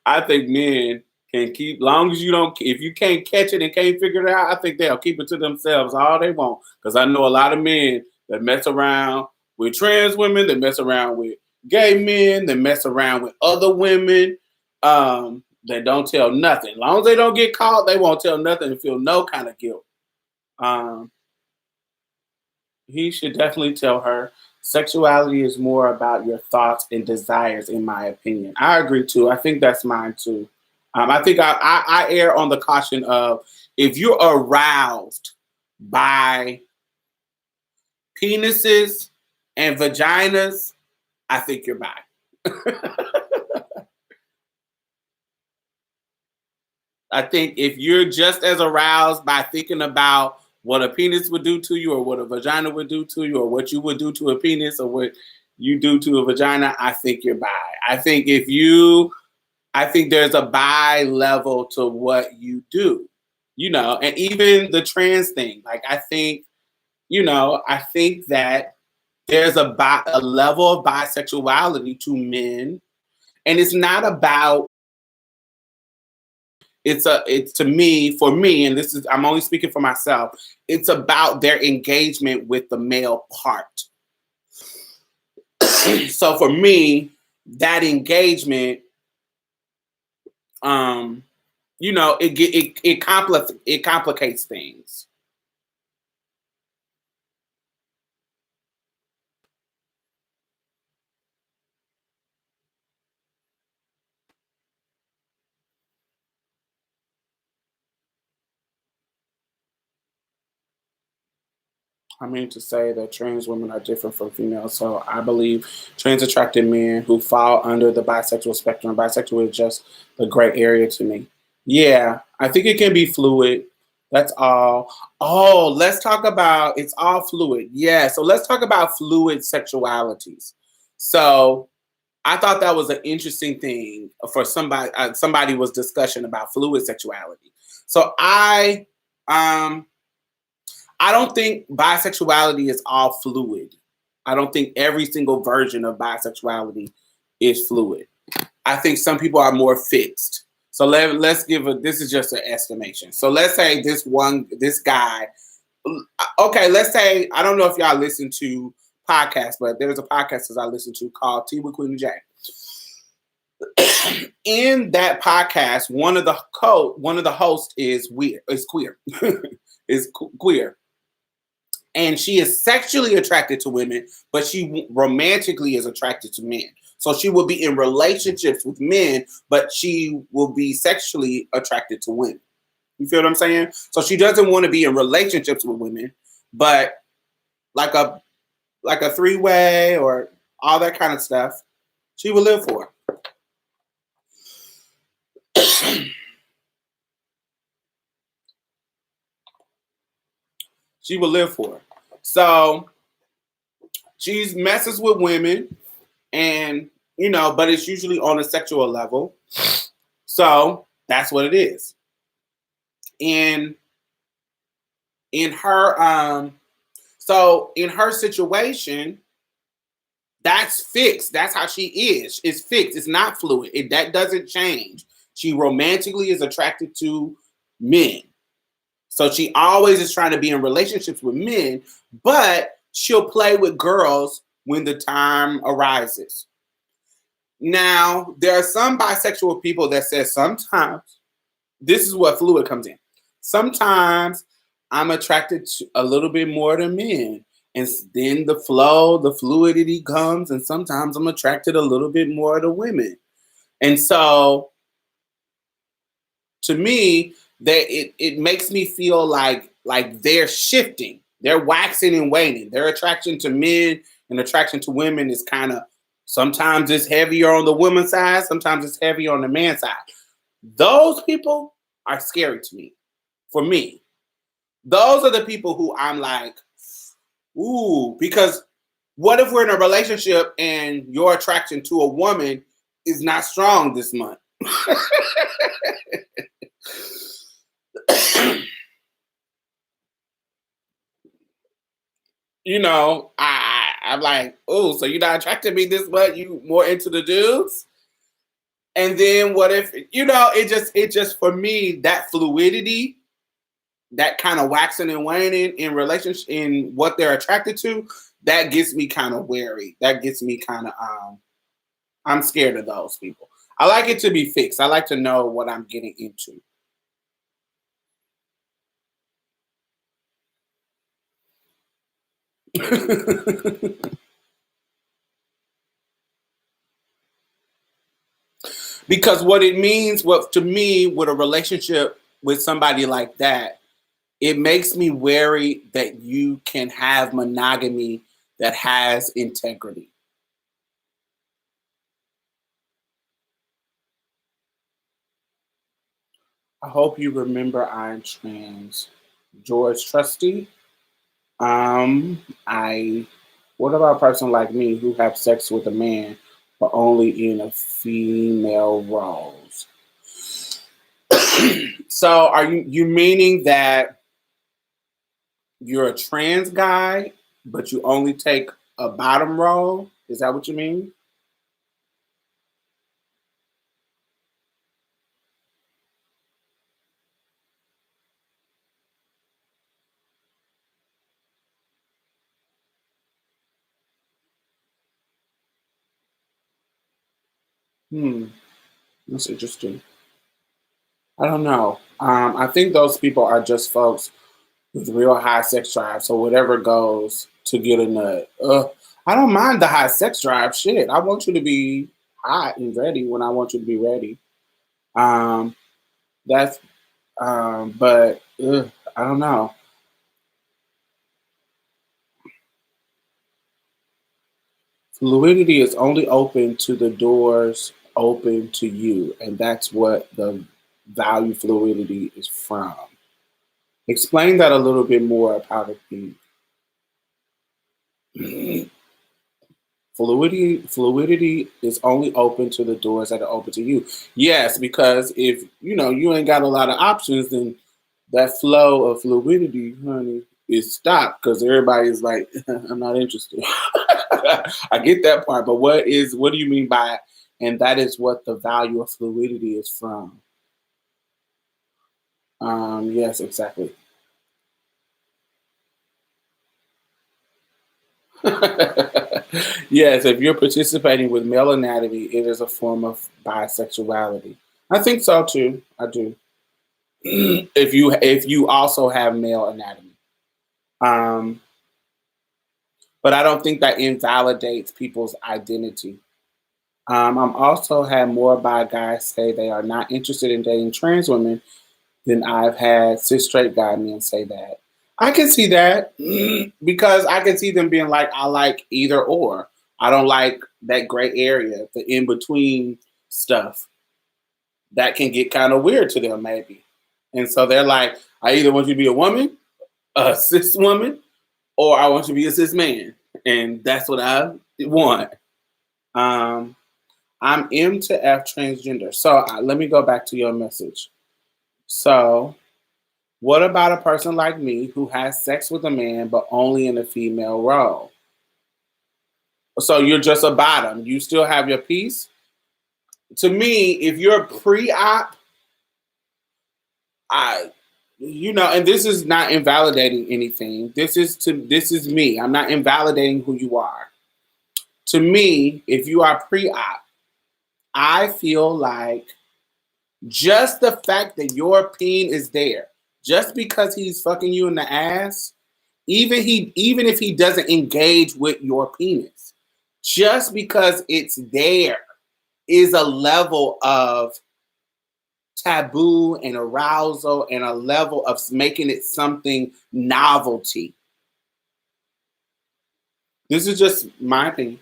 I think men can keep, long as you don't, if you can't catch it and can't figure it out, I think they'll keep it to themselves all they want. Because I know a lot of men that mess around with trans women, that mess around with gay men, that mess around with other women, that don't tell nothing. As long as they don't get caught, they won't tell nothing and feel no kind of guilt. Um, he should definitely tell her. Sexuality is more about your thoughts and desires, in my opinion. I agree too. I think that's mine too. I think I err on the caution of if you're aroused by penises, And vaginas, I think you're bi. I think if you're just as aroused by thinking about what a penis would do to you, or what a vagina would do to you, or what you would do to a penis, or what you do to a vagina, I think you're bi. I think I think there's a bi level to what you do, and even the trans thing. Like, I think that there's a level of bisexuality to men, and it's not about it's to me, for me, and this is, I'm only speaking for myself, it's about their engagement with the male part. So for me, that engagement, um it complicates things. I mean to say that trans women are different from females. So I believe trans attracted men who fall under the bisexual spectrum. Bisexual is just the gray area to me. Yeah, I think it can be fluid. That's all. Oh, let's talk about, it's all fluid. Yeah, so let's talk about fluid sexualities. So I thought that was an interesting thing for somebody. Somebody was discussion about fluid sexuality. So um I don't think bisexuality is all fluid. I don't think every single version of bisexuality is fluid. I think some people are more fixed. So let's give this is just an estimation. So let's say this guy, okay, let's say, I don't know if y'all listen to podcasts, but there's a podcast that I listen to called Tea with Queen and J. In that podcast, one of the hosts is queer, is queer, and she is sexually attracted to women, but she romantically is attracted to men. So she will be in relationships with men, but she will be sexually attracted to women. You feel what I'm saying? So she doesn't want to be in relationships with women, but like a three-way or all that kind of stuff, she will live for. She will live for. So she messes with women, and but it's usually on a sexual level. So that's what it is. And in her in her situation, that's fixed. That's how she is. It's fixed. It's not fluid. That doesn't change. She romantically is attracted to men. So she always is trying to be in relationships with men, but she'll play with girls when the time arises. Now, there are some bisexual people that say sometimes, this is what fluid comes in. Sometimes I'm attracted to a little bit more to men. And then the fluidity comes, and sometimes I'm attracted a little bit more to women. And so, to me, it makes me feel like they're shifting, they're waxing and waning. Their attraction to men and attraction to women is kind of, sometimes it's heavier on the woman's side, sometimes it's heavier on the man's side. Those people are scary to me. For me, those are the people who I'm like, ooh, because what if we're in a relationship and your attraction to a woman is not strong this month? I'm like, oh, so you're not attracted to me this much? You more into the dudes? And then what if, it just for me, that fluidity, that kind of waxing and waning in relationship, in what they're attracted to, that gets me kind of wary. That gets me kind of, I'm scared of those people. I like it to be fixed. I like to know what I'm getting into. Because what it means, what to me, with a relationship with somebody like that, it makes me wary that you can have monogamy that has integrity. I hope you remember I'm trans. George Trusty. I. What about a person like me who have sex with a man, but only in a female roles? So, are you meaning that you're a trans guy, but you only take a bottom role? Is that what you mean? Hmm, that's interesting. I don't know. I think those people are just folks with real high sex drive. So whatever goes to get a nut. I don't mind the high sex drive. Shit, I want you to be hot and ready when I want you to be ready. Um, that's but I don't know. Fluidity is only open to the doors open to you, and that's what the value fluidity is from. Explain that a little bit more, Powder Pink. Fluidity is only open to the doors that are open to you. Yes, because if you ain't got a lot of options, then that flow of fluidity, honey, is stopped because everybody's like, I'm not interested. I get that part, but what do you mean by, and that is what the value of fluidity is from? Yes, exactly. Yes, if you're participating with male anatomy, it is a form of bisexuality. I think so too. I do. If you also have male anatomy, um, but I don't think that invalidates people's identity. I'm also had more bi guys say they are not interested in dating trans women than I've had cis straight guy men say that. I can see that because I can see them being like, I like either or. I don't like that gray area, the in between stuff that can get kind of weird to them, maybe. And so they're like, I either want you to be a woman, a cis woman, or I want you to be a cis man. And that's what I want. Um, I'm M to F transgender. So let me go back to your message. So, what about a person like me who has sex with a man but only in a female role? So you're just a bottom. You still have your piece. To me, if you're pre-op, I, and this is not invalidating anything. This is me. I'm not invalidating who you are. To me, if you are pre-op, I feel like just the fact that your peen is there, just because he's fucking you in the ass, even if he doesn't engage with your penis, just because it's there is a level of taboo and arousal and a level of making it something novelty. This is just my opinion.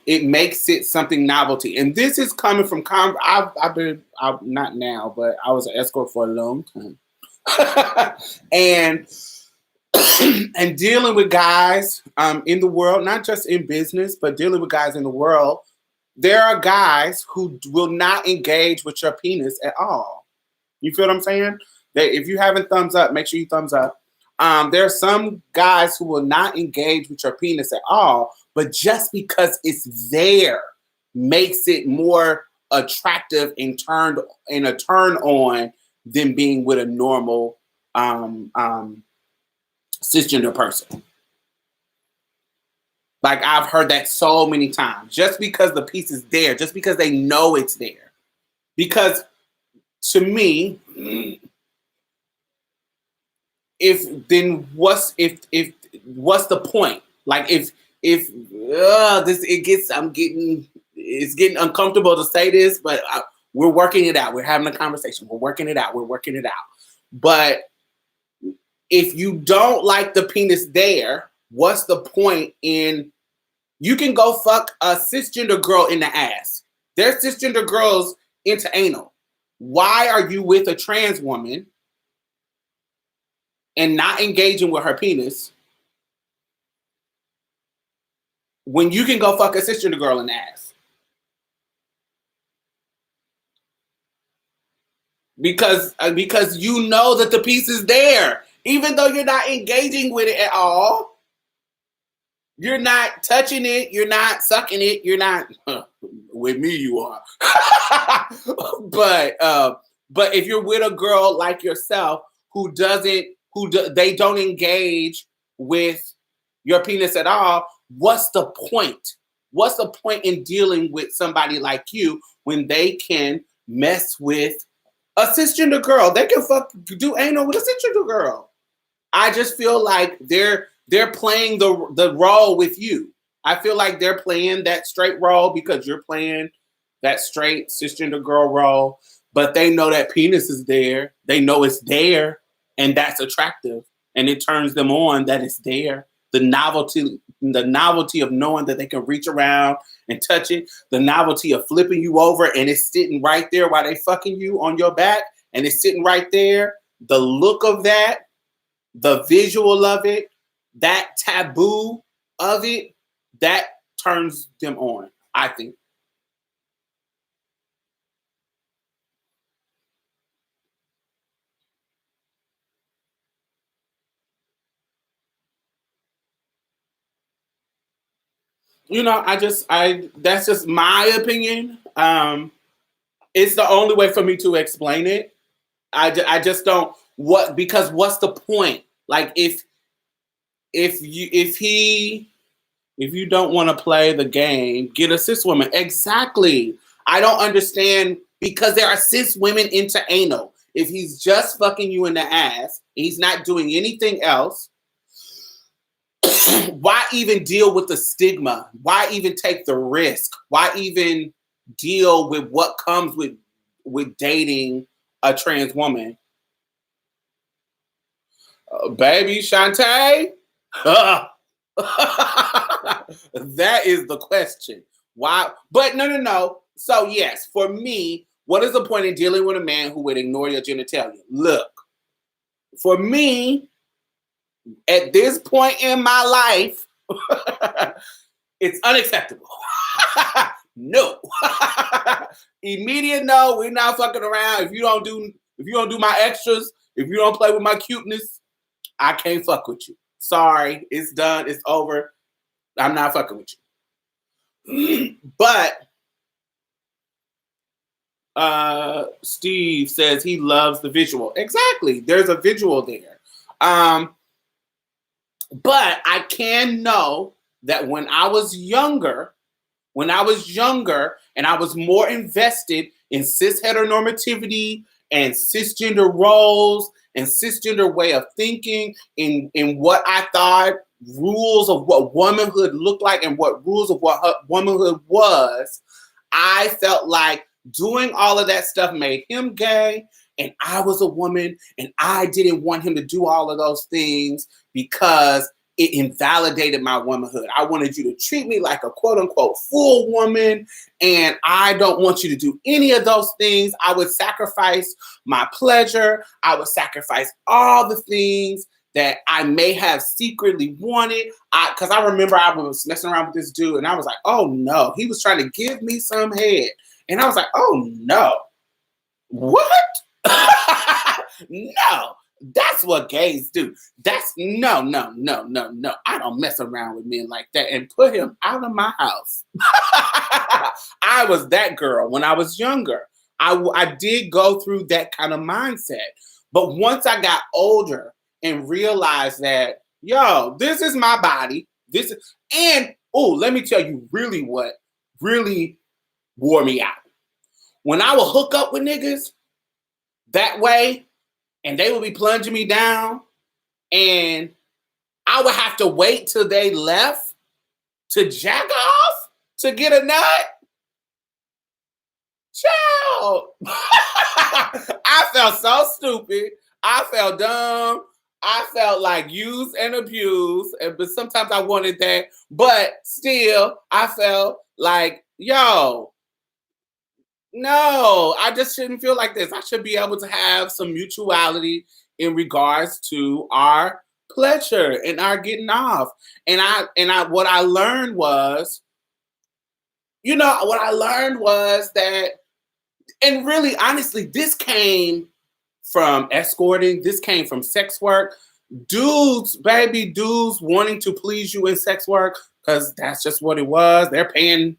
It makes it something novelty, and this is coming from. I've been not now, but I was an escort for a long time, and and dealing with guys in the world, not just in business, but dealing with guys in the world. There are guys who will not engage with your penis at all. You feel what I'm saying? If you haven't thumbs up, make sure you thumbs up. There are some guys who will not engage with your penis at all, but just because it's there makes it more attractive and a turn on than being with a normal cisgender person. Like I've heard that so many times. Just because the piece is there, just because they know it's there. Because to me, what's the point? Like if this it gets I'm getting it's getting uncomfortable to say this, but we're working it out. We're having a conversation. We're working it out. We're working it out. But if you don't like the penis there, what's the point in, you can go fuck a cisgender girl in the ass. There's cisgender girls into anal. Why are you with a trans woman and not engaging with her penis when you can go fuck a cisgender girl in the ass? Because you know that the piece is there, even though you're not engaging with it at all. You're not touching it. You're not sucking it. You're not. With me, you are. But if you're with a girl like yourself who they don't engage with your penis at all, what's the point? What's the point in dealing with somebody like you when they can mess with a cisgender girl? They can do anal with a cisgender girl. I just feel like they're playing the role with you. I feel like they're playing that straight role because you're playing that straight cisgender girl role, but they know that penis is there. They know it's there, and that's attractive, and it turns them on that it's there. The novelty of knowing that they can reach around and touch it, the novelty of flipping you over and it's sitting right there while they fucking you on your back, and it's sitting right there. The look of that, the visual of it, that taboo of it, that turns them on, I think. That's just my opinion. It's the only way for me to explain it. I just don't, because what's the point? Like, if you don't want to play the game, get a cis woman. Exactly. I don't understand, because there are cis women into anal. If he's just fucking you in the ass, he's not doing anything else, why even deal with the stigma? Why even take the risk? Why even deal with what comes with dating a trans woman? Baby Shantae? That is the question. Why? But no. So yes, for me, what is the point in dealing with a man who would ignore your genitalia? Look, for me, at this point in my life, it's unacceptable. No. Immediate no. We're not fucking around. If you don't do my extras, if you don't play with my cuteness, I can't fuck with you. Sorry, it's done. It's over. I'm not fucking with you. But Steve says he loves the visual. Exactly. There's a visual there. But I can know that when I was younger and I was more invested in cis heteronormativity and cisgender roles and cisgender way of thinking, in what I thought rules of what womanhood looked like and what rules of what womanhood was, I felt like doing all of that stuff made him gay, and I was a woman, and I didn't want him to do all of those things because it invalidated my womanhood. I wanted you to treat me like a quote unquote full woman, and I don't want you to do any of those things. I would sacrifice my pleasure. I would sacrifice all the things that I may have secretly wanted. Because I remember I was messing around with this dude, and I was like, oh no, he was trying to give me some head. And I was like, oh no, what? No. That's what gays do. That's no. I don't mess around with men like that, and put him out of my house. I was that girl when I was younger. I did go through that kind of mindset. But once I got older and realized that, this is my body. Let me tell you really what really wore me out. When I would hook up with niggas that way, and they would be plunging me down, and I would have to wait till they left to jack off to get a nut. Child. I felt so stupid. I felt dumb. I felt like used and abused, but sometimes I wanted that. But still, I felt like, yo, no, I just shouldn't feel like this. I should be able to have some mutuality in regards to our pleasure and our getting off. What I learned was, what I learned was that, and really honestly, this came from escorting, this came from sex work. Dudes wanting to please you in sex work because that's just what it was. They're paying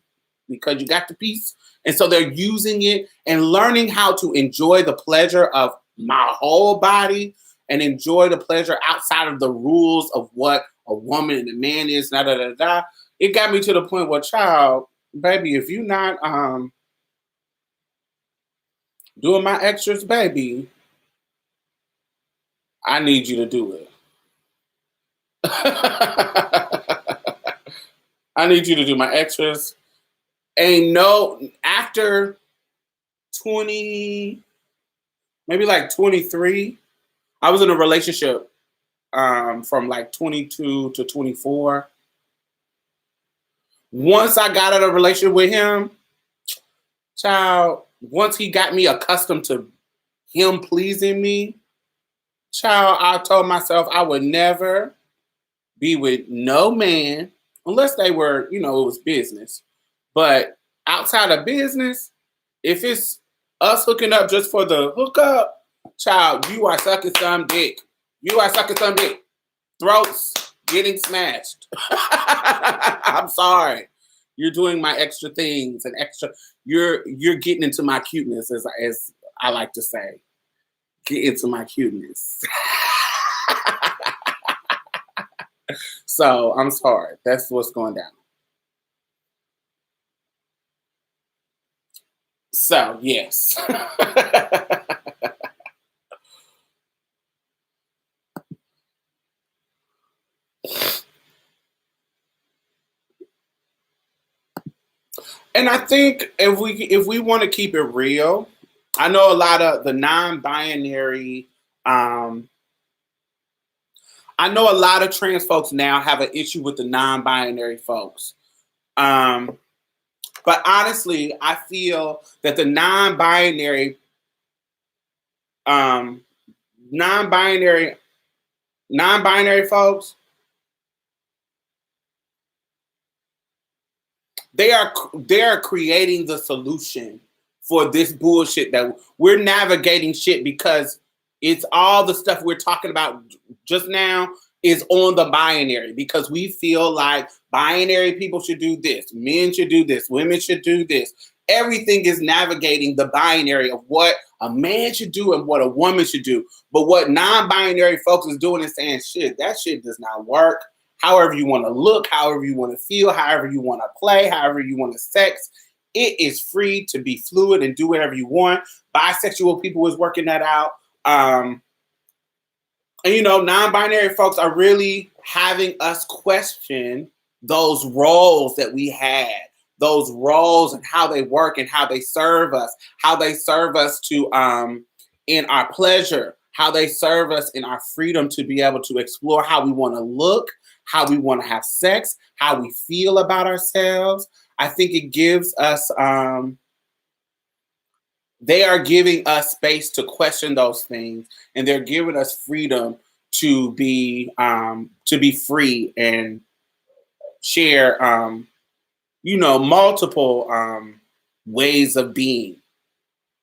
because you got the piece. And so they're using it and learning how to enjoy the pleasure of my whole body and enjoy the pleasure outside of the rules of what a woman and a man is. Da, da, da, da. It got me to the point where, child, baby, if you're not doing my extras, baby, I need you to do it. I need you to do my extras. Ain't no, after 20, maybe like 23, I was in a relationship from like 22 to 24. Once I got in a relationship with him, child, once he got me accustomed to him pleasing me, child, I told myself I would never be with no man unless they were, it was business. But outside of business, if it's us hooking up just for the hookup, child, you are sucking some dick. You are sucking some dick. Throats getting smashed. I'm sorry. You're doing my extra things and extra. You're getting into my cuteness, as I like to say. Get into my cuteness. So I'm sorry. That's what's going down. So yes. And I think if we want to keep it real, I know a lot of the non-binary. I know a lot of trans folks now have an issue with the non-binary folks. But honestly, I feel that the um, non-binary, non-binary folks, they are creating the solution for this bullshit that we're navigating shit, because it's all the stuff we're talking about just now is on the binary, because we feel like binary people should do this, men should do this, women should do this. Everything is navigating the binary of what a man should do and what a woman should do. But what non-binary folks is doing is saying, shit, that shit does not work. However you want to look, however you want to feel, however you want to play, however you want to sex, it is free to be fluid and do whatever you want. Bisexual people is working that out. And non-binary folks are really having us question those roles that we had, those roles and how they work and how they serve us to in our pleasure, how they serve us in our freedom to be able to explore how we want to look, how we want to have sex, how we feel about ourselves. I think it gives us, they are giving us space to question those things, and they're giving us freedom to be free and share, multiple ways of being.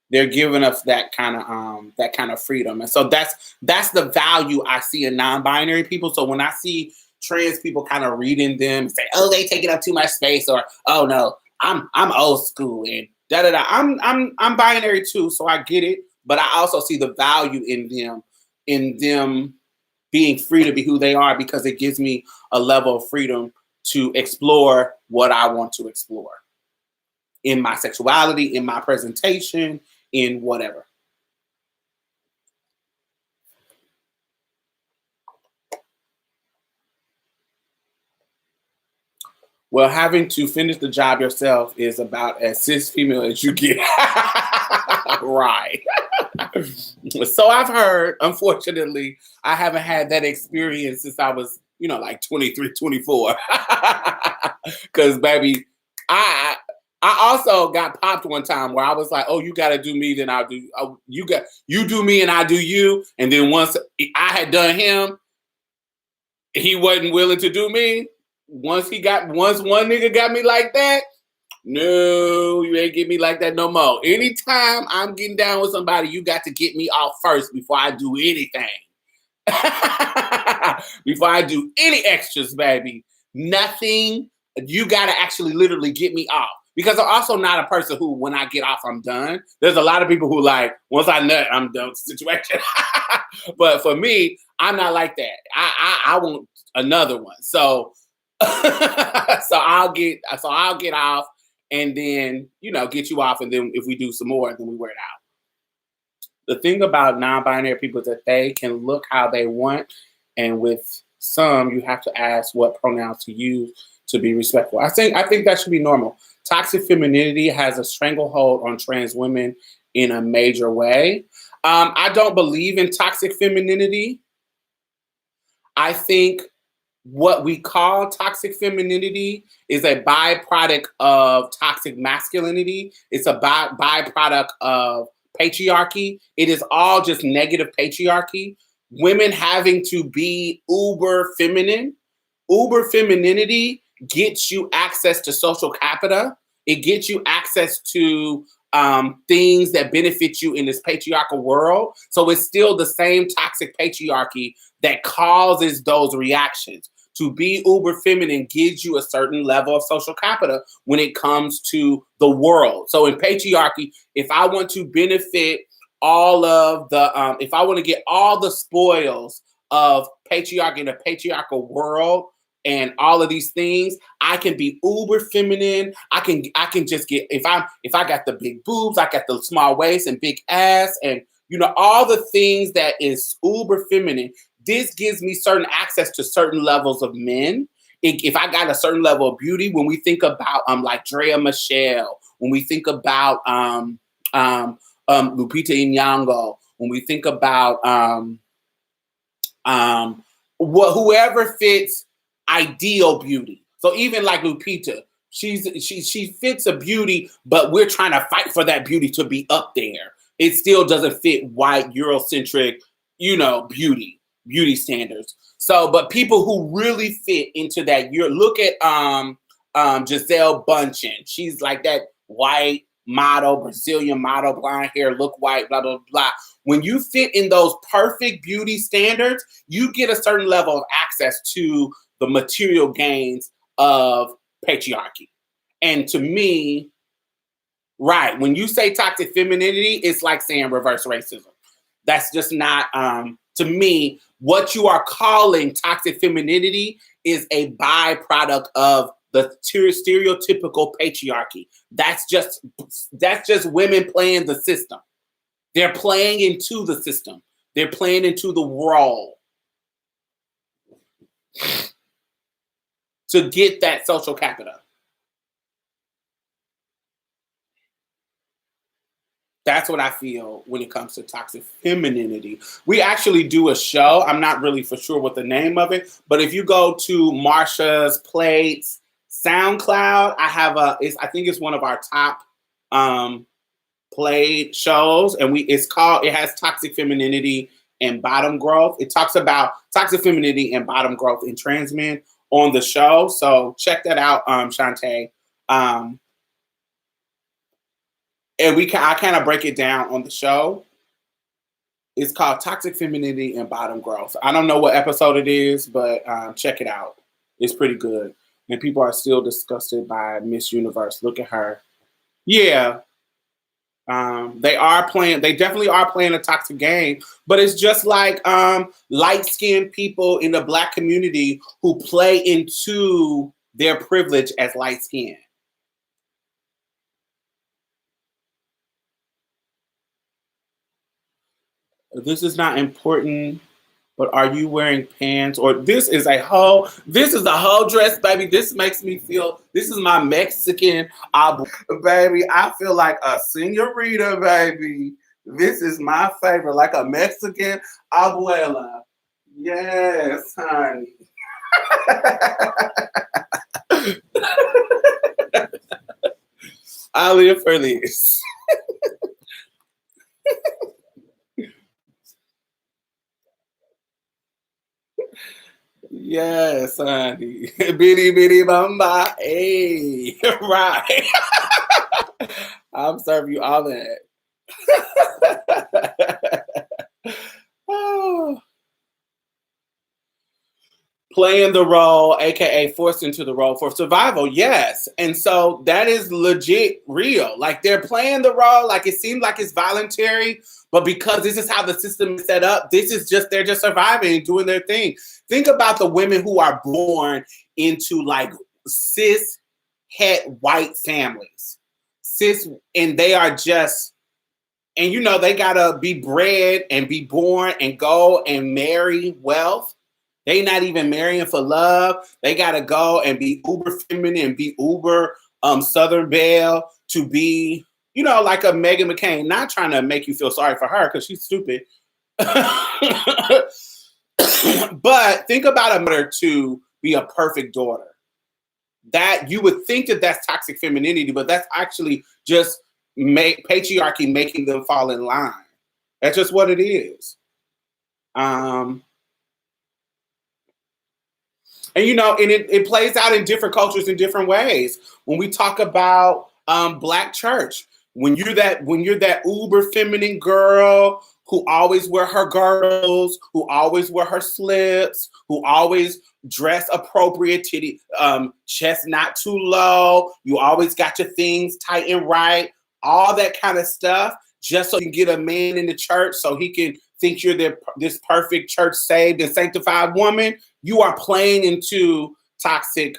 They're giving us that kind of freedom, and so that's the value I see in non-binary people. So when I see trans people kind of reading them and say, "Oh, they taking up too much space," or "Oh no, I'm old school," and da da da. I'm binary too, so I get it, but I also see the value in them being free to be who they are, because it gives me a level of freedom to explore what I want to explore in my sexuality, in my presentation, in whatever. Well, having to finish the job yourself is about as cis female as you get. Right. So I've heard, unfortunately, I haven't had that experience since I was, like 23, 24. Because, baby, I I also got popped one time where I was like, "Oh, you got to do me, then I'll do you do me and I do you." And then once I had done him, he wasn't willing to do me. Once one nigga got me like that, no, you ain't get me like that no more. Anytime I'm getting down with somebody, you got to get me off first before I do anything. Before I do any extras, baby. Nothing. You got to actually literally get me off. Because I'm also not a person who, when I get off, I'm done. There's a lot of people who like, once I nut, I'm done with the situation. But for me, I'm not like that. I want another one. So I'll get off and then, get you off. And then if we do some more, then we wear it out. The thing about non-binary people is that they can look how they want. And with some, you have to ask what pronouns to use to be respectful. I think that should be normal. Toxic femininity has a stranglehold on trans women in a major way. I don't believe in toxic femininity. I think what we call toxic femininity is a byproduct of toxic masculinity. It's a byproduct of patriarchy. It is all just negative patriarchy. Women having to be uber feminine. Uber femininity gets you access to social capita. It gets you access to things that benefit you in this patriarchal world. So it's still the same toxic patriarchy that causes those reactions. To be uber feminine gives you a certain level of social capita when it comes to the world. So in patriarchy, if I want to benefit all of the, if I want to get all the spoils of patriarchy in a patriarchal world and all of these things, I can be uber feminine. I can just get, if I got the big boobs, I got the small waist and big ass and all the things that is uber feminine. This gives me certain access to certain levels of men. If I got a certain level of beauty, when we think about like Drea Michelle, when we think about Lupita Nyong'o, when we think about whoever fits ideal beauty. So even like Lupita, she fits a beauty, but we're trying to fight for that beauty to be up there. It still doesn't fit white Eurocentric, beauty standards. So, but people who really fit into that, look at Gisele Bundchen. She's like that white model, Brazilian model, blonde hair, look white, blah, blah, blah. When you fit in those perfect beauty standards, you get a certain level of access to the material gains of patriarchy. And to me, right, when you say toxic femininity, it's like saying reverse racism. That's just not, to me, what you are calling toxic femininity is a byproduct of the stereotypical patriarchy. That's just women playing the system. They're playing into the system. They're playing into the role to get that social capita. That's what I feel when it comes to toxic femininity. We actually do a show. I'm not really for sure what the name of it, but if you go to Marsha's Plates SoundCloud, I think it's one of our top played shows, and it has toxic femininity and bottom growth. It talks about toxic femininity and bottom growth in trans men on the show. So check that out, Shantae. And I kind of break it down on the show. It's called Toxic Femininity and Bottom Growth. I don't know what episode it is, but check it out. It's pretty good. And people are still disgusted by Miss Universe. Look at her. Yeah. They definitely are playing a toxic game, but it's just like light-skinned people in the Black community who play into their privilege as light-skinned. This is not important, but are you wearing pants? Or this is a whole dress, baby. This makes me feel, this is my Mexican, baby. I feel like a senorita, baby. This is my favorite, like a Mexican abuela. Yes, honey. I live for this. Yes, honey. Bitty bitty bamba. Hey, right. I'm serving you all that. Oh. Playing the role, aka forced into the role for survival, yes. And so that is legit real. Like they're playing the role, like it seems like it's voluntary, but because this is how the system is set up, this is just they're just surviving and doing their thing. Think about the women who are born into like cis het white families. Cis, and they are just, and you know, they gotta be bred and be born and go and marry wealth. They not even marrying for love. They gotta go and be uber feminine and be uber Southern Belle to be, you know, like a Megan McCain. Not trying to make you feel sorry for her because she's stupid. But think about a mother to be a perfect daughter. That you would think that that's toxic femininity, but that's actually just patriarchy making them fall in line. That's just what it is. And you know, and it plays out in different cultures in different ways. When we talk about Black church, when you're that uber feminine girl who always wear her girdles, who always wear her slips, who always dress appropriate, titty, chest not too low, you always got your things tight and right, all that kind of stuff, just so you can get a man in the church so he can think you're this perfect church saved and sanctified woman. You are playing into toxic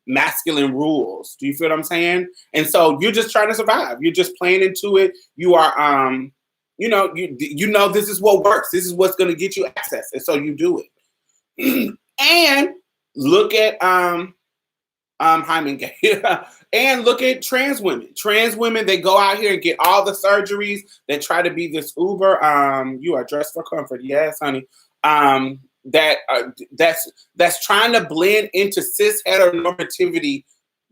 masculine rules. Do you feel what I'm saying? And so you're just trying to survive. You're just playing into it. You are, you know, this is what works. This is what's going to get you access, and so you do it. And look at Hyman Gay. And look at trans women. Trans women, they go out here and get all the surgeries. They try to be this uber. You are dressed for comfort. Yes, honey. That's trying to blend into cis heteronormativity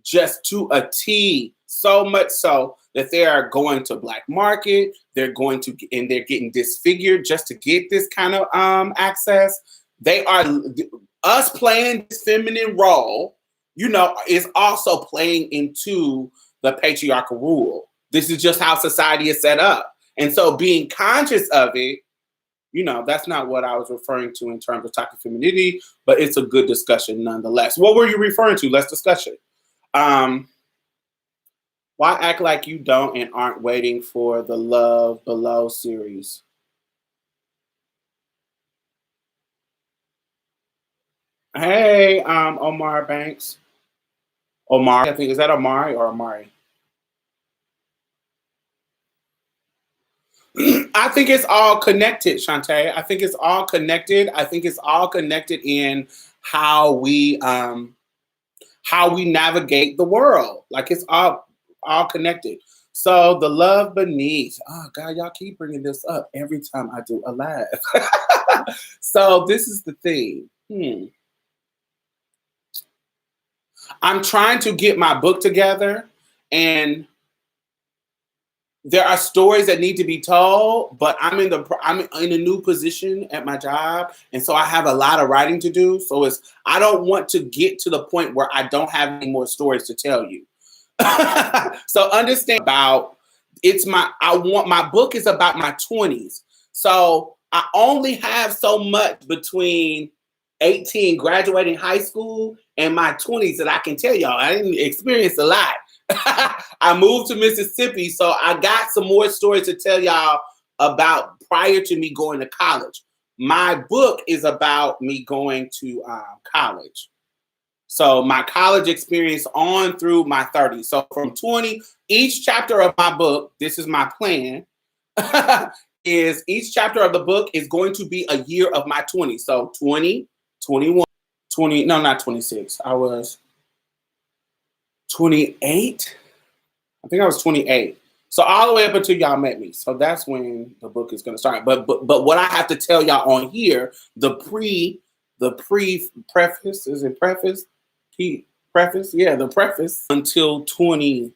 just to a T. So much so that they are going to black market. They're going to, and they're getting disfigured just to get this kind of access. They are us playing this feminine role, you know, is also playing into the patriarchal rule. This is just how society is set up. And so being conscious of it, you know, that's not what I was referring to in terms of toxic femininity, but it's a good discussion nonetheless. What were you referring to? Let's discuss it. Why act like you don't and aren't waiting for the Love Below series? Hey, Omar Banks. Omar, I think, is that Omari or Amari? I think it's all connected, Shantae. I think it's all connected. I think it's all connected in how we navigate the world. Like it's all connected. So the love beneath. Oh God, y'all keep bringing this up every time I do a live. So this is the thing. I'm trying to get my book together, and there are stories that need to be told, but I'm in a new position at my job, and so I have a lot of writing to do. So I don't want to get to the point where I don't have any more stories to tell you. So understand about my book is about my 20s. So I only have so much between 18 graduating high school and my 20s that I can tell y'all. I didn't experience a lot. I moved to Mississippi, so I got some more stories to tell y'all about prior to me going to college. My book is about me going to college. So my college experience on through my 30s. So from 20, each chapter of my book, this is my plan, is each chapter of the book is going to be a year of my 20s. So 20, 21, 20, no, not 26. I was 28. I think I was 28. So all the way up until y'all met me. So that's when the book is gonna start. But what I have to tell y'all on here, the preface, is it preface? Preface? Yeah, the preface until 20.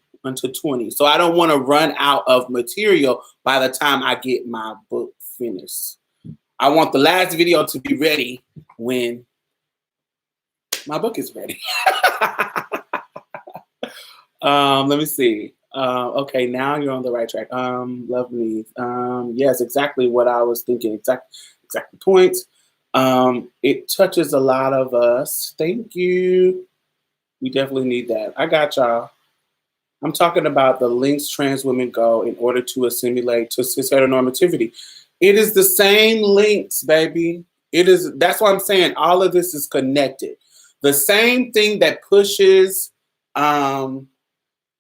So I don't want to run out of material by the time I get my book finished. I want the last video to be ready when my book is ready. Let me see. Okay, now you're on the right track. Lovely. Yes, exactly what I was thinking. Exact points. It touches a lot of us. Thank you. We definitely need that. I got y'all. I'm talking about the links trans women go in order to assimilate to cis heteronormativity. It is the same links, baby. It is. That's why I'm saying all of this is connected. The same thing that pushes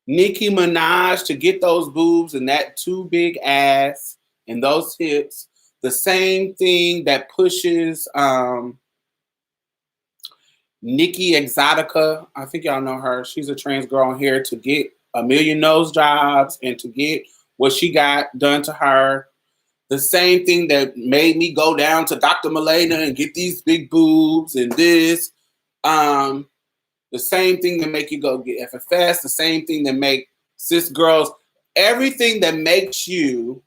Nicki Minaj to get those boobs and that too big ass and those hips. The same thing that pushes Nikki Exotica. I think y'all know her. She's a trans girl on here to get a million nose jobs and to get what she got done to her. The same thing that made me go down to Dr. Milena and get these big boobs and this. The same thing that make you go get FFS. The same thing that make cis girls. Everything that makes you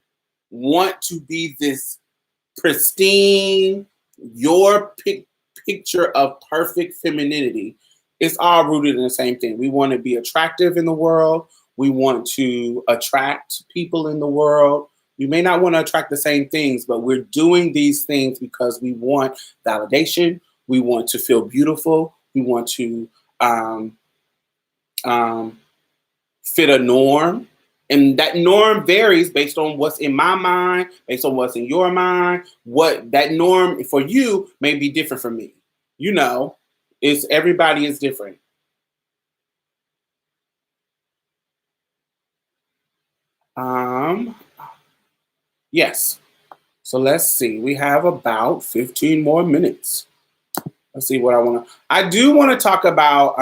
want to be this pristine, your picture of perfect femininity, it's all rooted in the same thing. We want to be attractive in the world. We want to attract people in the world. We may not want to attract the same things, but we're doing these things because we want validation. We want to feel beautiful. We want to fit a norm. And that norm varies based on what's in my mind, based on what's in your mind. What that norm for you may be different from me. You know, it's everybody is different. Yes. So let's see. We have about 15 more minutes. Let's see what I want to. I do want to talk about.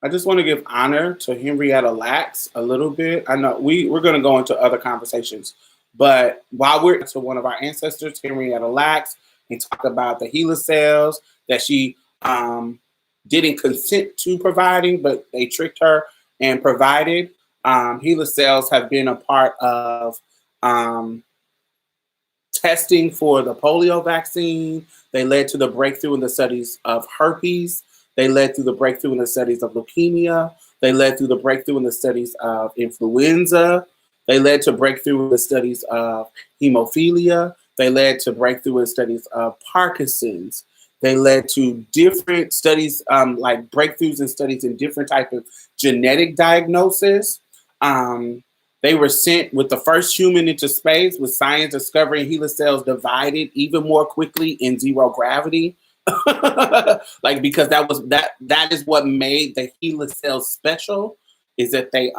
I just want to give honor to Henrietta Lacks a little bit. I know we're going to go into other conversations, but while we're to one of our ancestors, Henrietta Lacks, and talk about the HeLa cells that she didn't consent to providing, but they tricked her and provided. HeLa cells have been a part of testing for the polio vaccine. They led to the breakthrough in the studies of herpes. They led through the breakthrough in the studies of leukemia. They led through the breakthrough in the studies of influenza. They led to breakthrough in the studies of hemophilia. They led to breakthrough in studies of Parkinson's. They led to different studies, like breakthroughs in studies in different types of genetic diagnosis. They were sent with the first human into space, with science discovering HeLa cells divided even more quickly in zero gravity. Like, because that is what made the HeLa cells special, is that they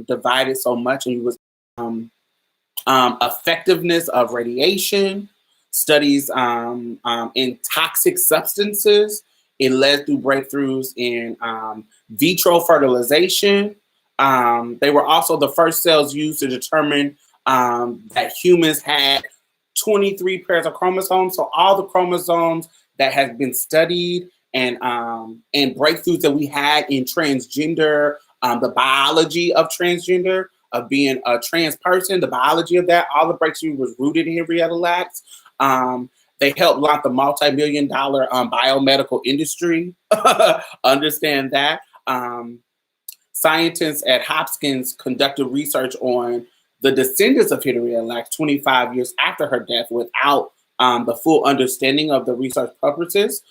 divided so much, and it was effectiveness of radiation, studies in toxic substances. It led through breakthroughs in vitro fertilization. They were also the first cells used to determine that humans had 23 pairs of chromosomes. So all the chromosomes that have been studied and breakthroughs that we had in transgender, the biology of transgender, of being a trans person, the biology of that, all the breakthrough was rooted in Henrietta Lacks. They helped launch the multi-million-dollar biomedical industry. Understand that. Scientists at Hopkins conducted research on the descendants of Henrietta Lacks 25 years after her death without the full understanding of the research purposes.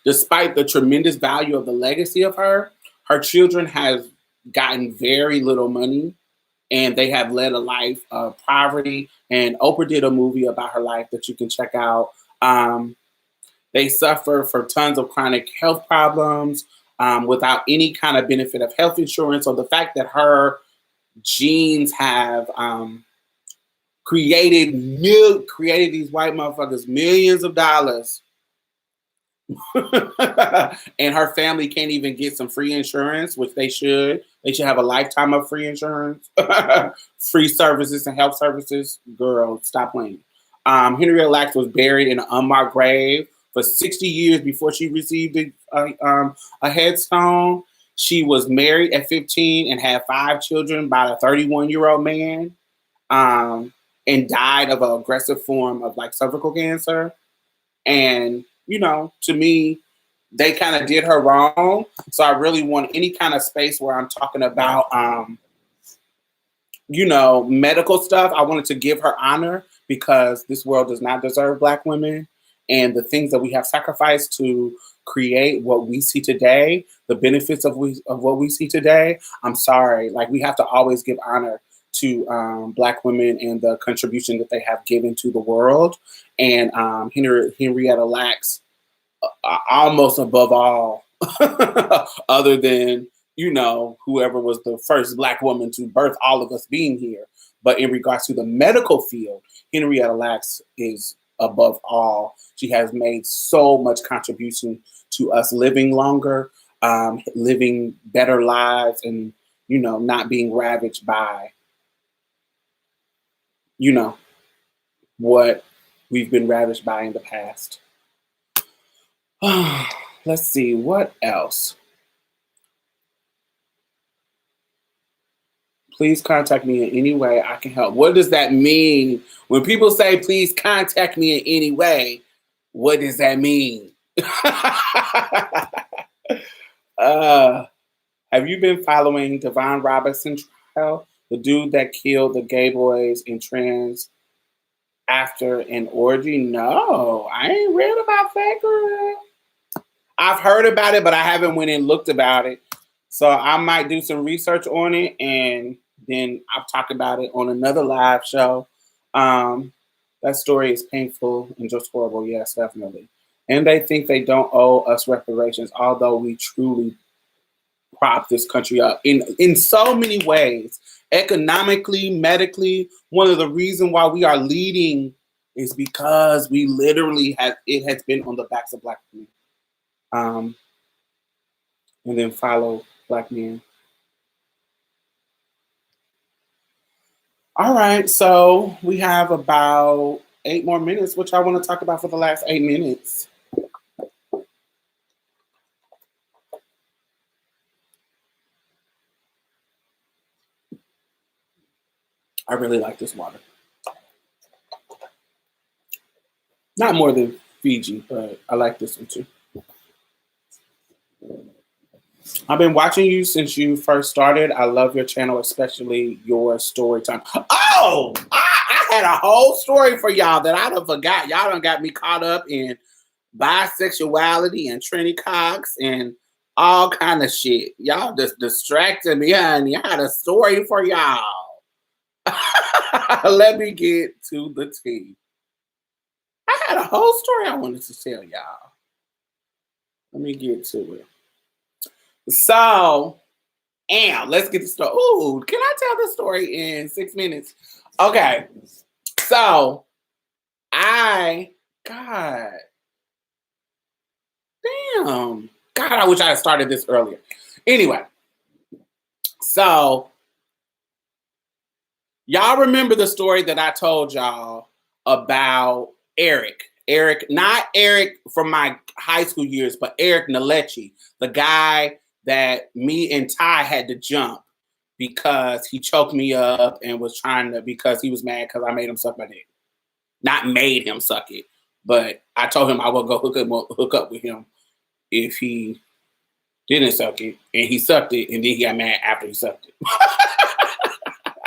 Despite the tremendous value of the legacy of her children have gotten very little money, and they have led a life of poverty. And Oprah did a movie about her life that you can check out. They suffer from tons of chronic health problems without any kind of benefit of health insurance. So the fact that her genes have created these white motherfuckers millions of dollars And her family can't even get some free insurance, which they should. They should have a lifetime of free insurance, free services and health services. Girl, stop playing. Henrietta Lacks was buried in an unmarked grave for 60 years before she received a headstone. She was married at 15 and had 5 children by a 31-year-old man, and died of an aggressive form of like cervical cancer. And, to me, they kind of did her wrong. So I really want any kind of space where I'm talking about, medical stuff. I wanted to give her honor because this world does not deserve Black women. And the things that we have sacrificed to create what we see today, the benefits of what we see today, I'm sorry. Like, we have to always give honor to Black women and the contribution that they have given to the world. And Henrietta Lacks, almost above all, other than, whoever was the first Black woman to birth all of us being here. But in regards to the medical field, Henrietta Lacks is above all. She has made so much contribution to us living longer, living better lives, and, not being ravaged by, what we've been ravaged by in the past. Let's see, what else? Please contact me in any way I can help. What does that mean? When people say, please contact me in any way, what does that mean? Have you been following Devon Robinson trial? The dude that killed the gay boys and trans after an orgy? No, I ain't read about that, girl. I've heard about it, but I haven't went and looked about it. So I might do some research on it, and then I'll talk about it on another live show. That story is painful and just horrible. Yes, definitely. And they think they don't owe us reparations, although we truly prop this country up in so many ways. Economically, medically, one of the reasons why we are leading is because we literally it has been on the backs of Black women. And then follow Black men. All right, so we have about 8 more minutes, which I want to talk about for the last 8 minutes. I really like this water. Not more than Fiji, but I like this one too. I've been watching you since you first started. I love your channel, especially your story time. Oh, I had a whole story for y'all that I done forgot. Y'all done got me caught up in bisexuality and Trinity Cox and all kind of shit. Y'all just distracted me, honey. I had a story for y'all. Let me get to the tea. I had a whole story I wanted to tell y'all. Let me get to it. So, let's get the story. Ooh, can I tell the story in 6 minutes? Okay. So, God, I wish I had started this earlier. Anyway, so y'all remember the story that I told y'all about Eric. Eric, not Eric from my high school years, but Eric Nalechi, the guy that me and Ty had to jump because he choked me up and was because he was mad because I made him suck my dick. Not made him suck it, but I told him I would go hook up with him if he didn't suck it, and he sucked it, and then he got mad after he sucked it.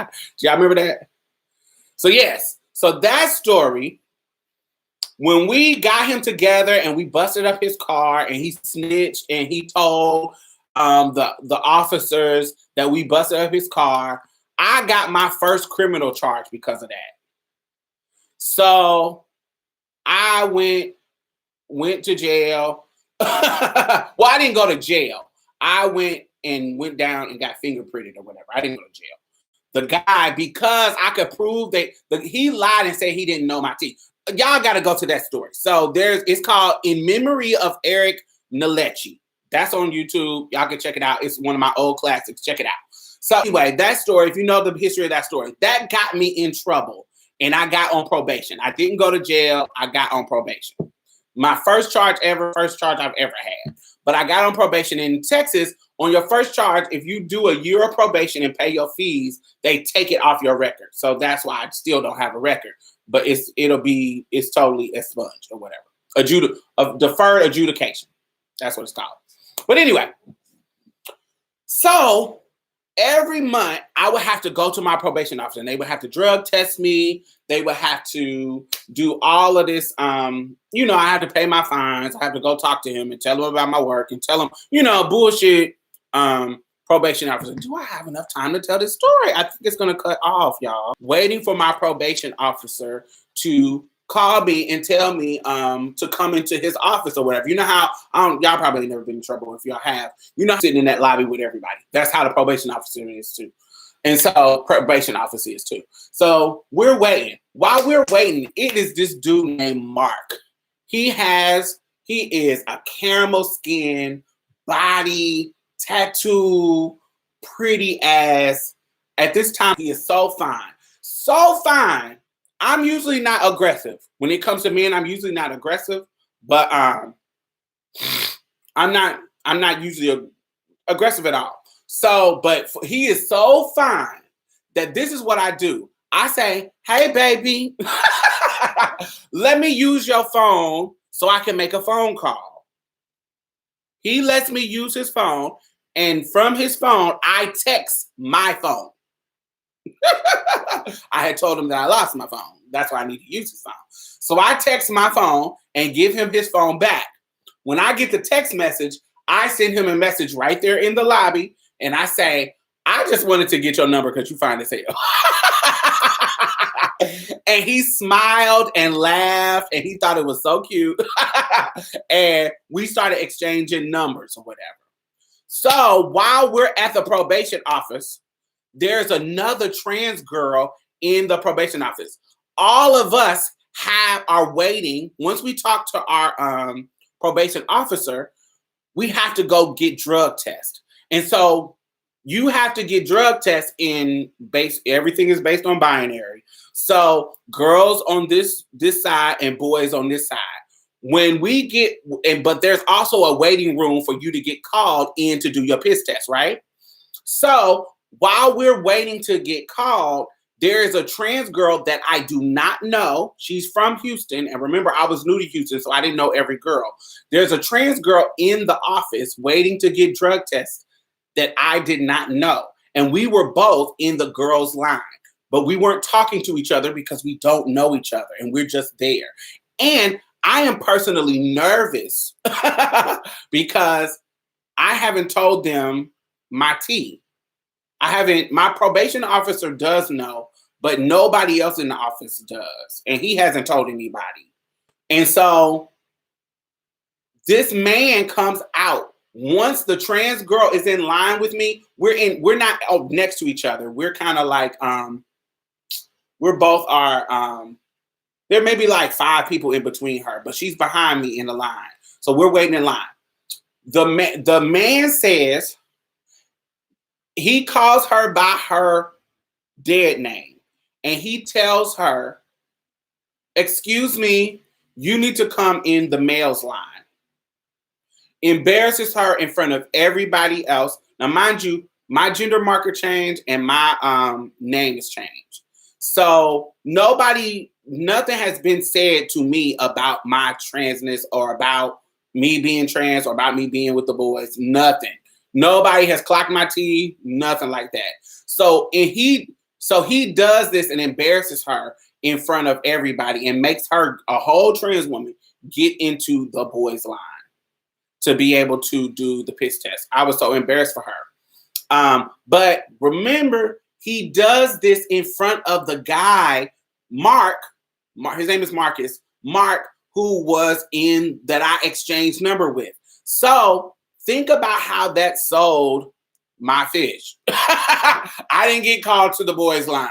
Do y'all remember that? So yes, so that story, when we got him together and we busted up his car and he snitched and he told the officers that we busted up his car, I got my first criminal charge because of that. So I went to jail. Well, I didn't go to jail. I went down and got fingerprinted or whatever. I didn't go to jail. The guy, because I could prove that he lied and said he didn't know my teeth. y'all got to go to that story. So it's called In Memory of Eric Nalechi. That's on YouTube. Y'all can check it out. It's one of my old classics. Check it out. So anyway, that story, if you know the history of that story, that got me in trouble and I got on probation. I didn't go to jail. I got on probation. My first charge I've ever had. But I got on probation in Texas. On your first charge, if you do a year of probation and pay your fees, they take it off your record. So that's why I still don't have a record. But it's totally expunged or whatever. Deferred adjudication. That's what it's called. But anyway, so every month I would have to go to my probation officer and they would have to drug test me. They would have to do all of this. I had to pay my fines. I have to go talk to him and tell him about my work and tell him, bullshit. Probation officer, do I have enough time to tell this story? I think it's going to cut off, y'all. Waiting for my probation officer to call me and tell me to come into his office or whatever. You know how, y'all probably never been in trouble if y'all have. Sitting in that lobby with everybody. That's how the probation officer is too. And so probation officer is too. So we're waiting. While we're waiting, it is this dude named Mark. He is a caramel skin, body, tattoo, pretty ass. At this time, he is so fine. So fine. I'm usually not aggressive. When it comes to men, I'm usually not aggressive. But I'm not usually aggressive at all. So, but he is so fine that this is what I do. I say, hey, baby, let me use your phone so I can make a phone call. He lets me use his phone. And from his phone, I text my phone. I had told him that I lost my phone. That's why I need to use his phone. So I text my phone and give him his phone back. When I get the text message, I send him a message right there in the lobby. And I say, I just wanted to get your number because you find this here. And he smiled and laughed and he thought it was so cute. And we started exchanging numbers or whatever. So while we're at the probation office, there's another trans girl in the probation office. All of us are waiting. Once we talk to our probation officer, we have to go get drug tests. And so you have to get drug tests everything is based on binary. So girls on this side and boys on this side. When we get, but there's also a waiting room for you to get called in to do your piss test, right? So while we're waiting to get called, there is a trans girl that I do not know. She's from Houston. And remember, I was new to Houston, so I didn't know every girl. There's a trans girl in the office waiting to get drug tests that I did not know. And we were both in the girls' line, but we weren't talking to each other because we don't know each other and we're just there. And I am personally nervous because I haven't told them my tea. My probation officer does know, but nobody else in the office does. And he hasn't told anybody. And so this man comes out. Once the trans girl is in line with me, we're not next to each other. We're kind of like, we're both there may be like 5 people in between her, but she's behind me in the line. So we're waiting in line. The man says, he calls her by her dead name. And he tells her, excuse me, you need to come in the male's line. Embarrasses her in front of everybody else. Now, mind you, my gender marker changed and my name is changed. So nothing has been said to me about my transness or about me being trans or about me being with the boys. Nothing. Nobody has clocked my T, nothing like that. So he does this and embarrasses her in front of everybody and makes her, a whole trans woman, get into the boys' line to be able to do the piss test. I was so embarrassed for her. But remember, he does this in front of the guy, Mark, his name is Marcus, Mark, who was that I exchanged number with. So think about how that sold my fish. I didn't get called to the boys' line.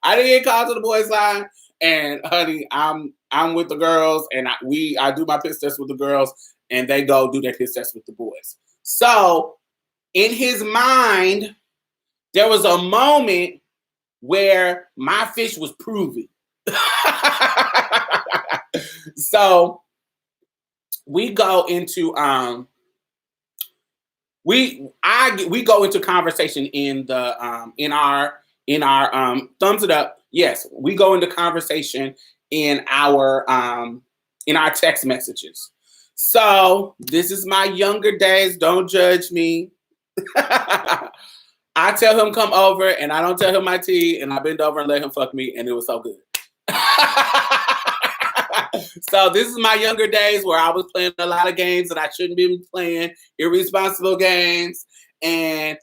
I I didn't get called to the boys' line. And honey, I'm with the girls, and I do my piss test with the girls, and they go do their piss test with the boys. So in his mind, there was a moment where my fish was proven. So we go into we go into conversation in the in our thumbs it up. Yes, we go into conversation in our text messages. So this is my younger days. Don't judge me. I tell him come over, and I don't tell him my tea, and I bend over and let him fuck me, and it was so good. So this is my younger days where I was playing a lot of games that I shouldn't be playing, irresponsible games, and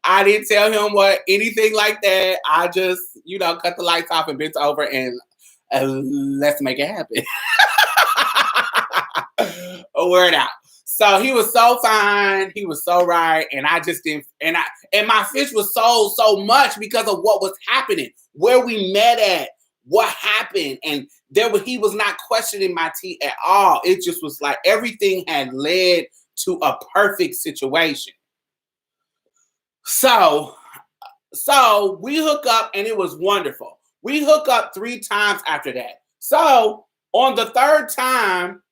I didn't tell him anything like that. I just, cut the lights off and bent over and let's make it happen. Word out. So he was so fine. He was so right. And I just didn't, and my fish was sold so much because of what was happening, where we met at, what happened. And he was not questioning my tea at all. It just was like everything had led to a perfect situation. So we hook up, and it was wonderful. We hook up 3 times after that. So on the 3rd time,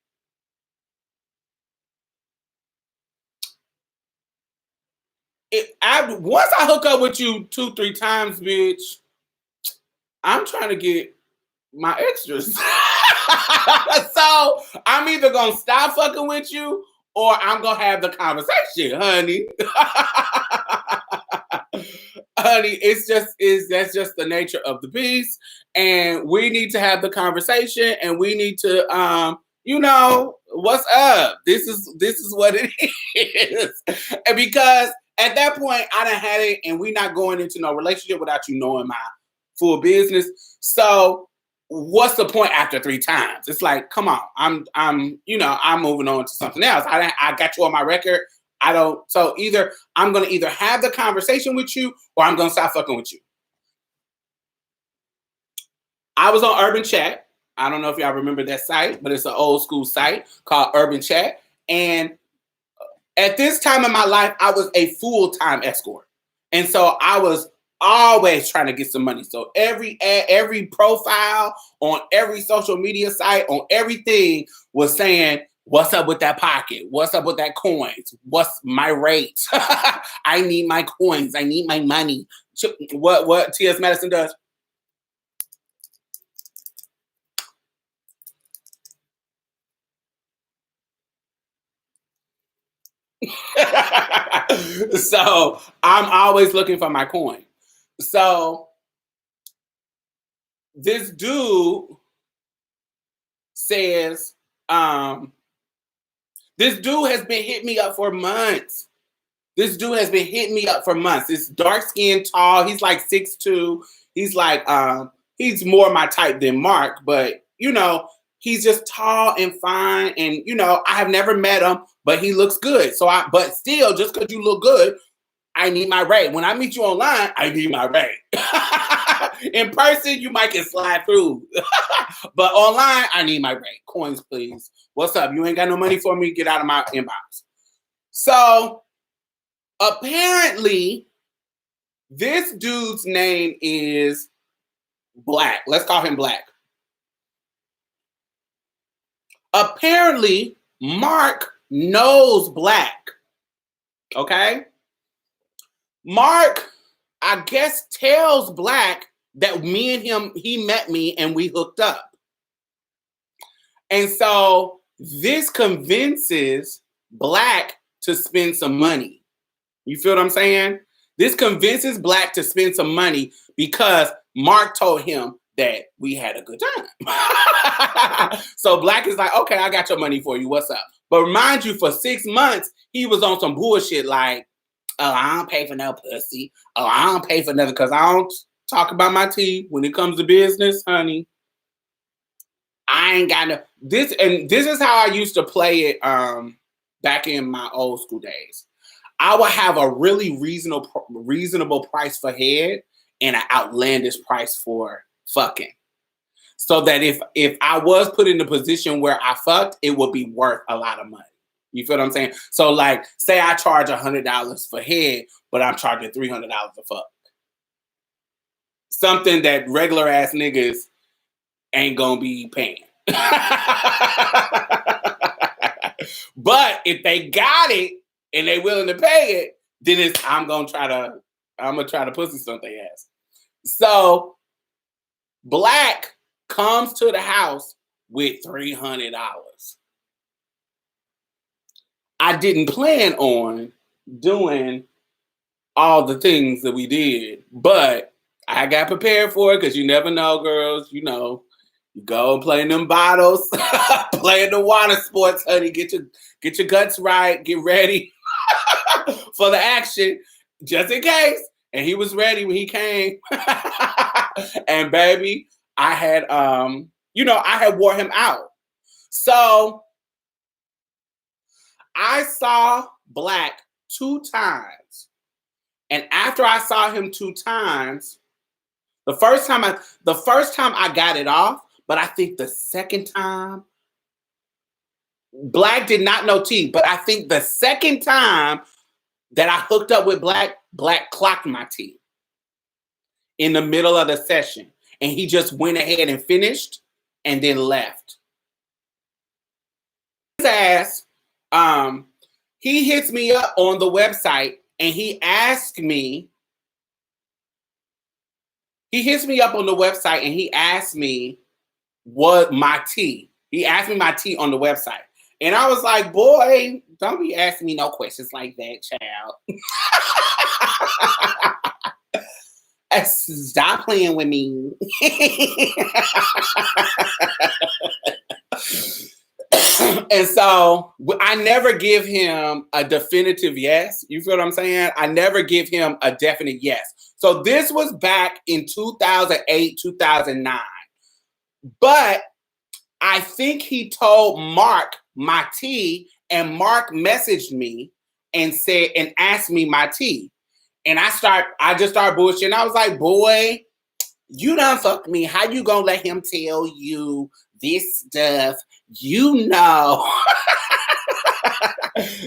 once I hook up with you 2-3 times, bitch, I'm trying to get my extras. So I'm either gonna stop fucking with you, or I'm gonna have the conversation, honey. Honey, that's just the nature of the beast, and we need to have the conversation, and we need to what's up. This is what it is. And because at that point I done had it, and we not going into no relationship without you knowing my full business. So what's the point after 3 times? It's like, come on, I'm moving on to something else. I got you on my record. So either I'm going to have the conversation with you, or I'm going to stop fucking with you. I was on Urban Chat. I don't know if y'all remember that site, but it's an old school site called Urban Chat. And at this time in my life, I was a full-time escort. And so I was always trying to get some money. So every profile on every social media site, on everything, was saying, what's up with that pocket? What's up with that coins? What's my rate? I need my coins. I need my money. What T.S. Madison does? So I'm always looking for my coin. So this dude says, this dude has been hitting me up for months. This dark-skinned, tall. He's like 6'2". He's like, he's more my type than Mark, but he's just tall and fine. And I have never met him, but he looks good. But still, just because you look good, I need my rate. When I meet you online, I need my rate. In person, you might can slide through. But online, I need my rate. Coins, please. What's up? You ain't got no money for me? Get out of my inbox. So apparently, this dude's name is Black. Let's call him Black. Apparently, Mark knows Black. Okay? Mark, I guess, tells Black that me and him, he met me and we hooked up. And so this convinces Black to spend some money. You feel what I'm saying? This convinces Black to spend some money because Mark told him that we had a good time. So Black is like, okay, I got your money for you. What's up? But mind you, for 6 months, he was on some bullshit like, oh, I don't pay for no pussy. Oh, I don't pay for nothing because I don't talk about my tea when it comes to business, honey. I ain't got no this, and this is how I used to play it back in my old school days. I will have a really reasonable price for head and an outlandish price for fucking. So that if I was put in a position where I fucked, it would be worth a lot of money. You feel what I'm saying? So like, say I charge $100 for head, but I'm charging $300 to fuck. Something that regular ass niggas ain't gonna be paying. But if they got it and they willing to pay it, then I'm gonna try to pussy something ass. So Black comes to the house with $300. I didn't plan on doing all the things that we did, but I got prepared for it because you never know, girls. You know, you go and play in them bottles, play in the water sports, honey. Get your guts right. Get ready for the action, just in case. And he was ready when he came. And baby, I had I had wore him out. So I saw Black 2 times. And after I saw him 2 times, the first time I got it off, but I think the second time, Black did not know T, but I think the second time that I hooked up with Black clocked my T in the middle of the session. And he just went ahead and finished and then left. His ass, he hits me up on the website and he asked me, what my T. He asked me my T on the website. And I was like, boy, don't be asking me no questions like that, child. Stop playing with me. And so I never give him a definitive yes. You feel what I'm saying? I never give him a definite yes. So this was back in 2008, 2009. But I think he told Mark my T, and Mark messaged me and asked me my T. And I just started bullshitting. I was like, boy, you done fucked me. How you gonna let him tell you this stuff? You know.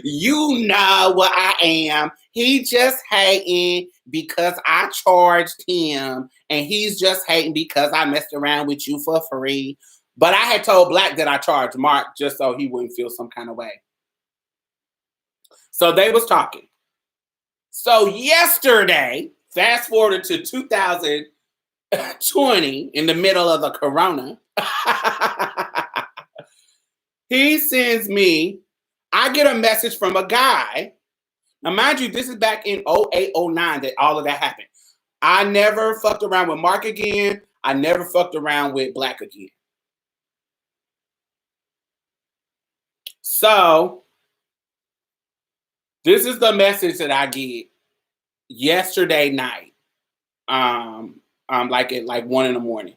You know what I am. He just hating because I charged him, and he's just hating because I messed around with you for free. But I had told Black that I charged Mark just so he wouldn't feel some kind of way. So they was talking. So yesterday, fast forward to 2020, in the middle of the corona, he sends me, I get a message from a guy. Now, mind you, this is back in 08, 09 that all of that happened. I never fucked around with Mark again. I never fucked around with Black again. So this is the message that I get yesterday night. Like at 1 a.m.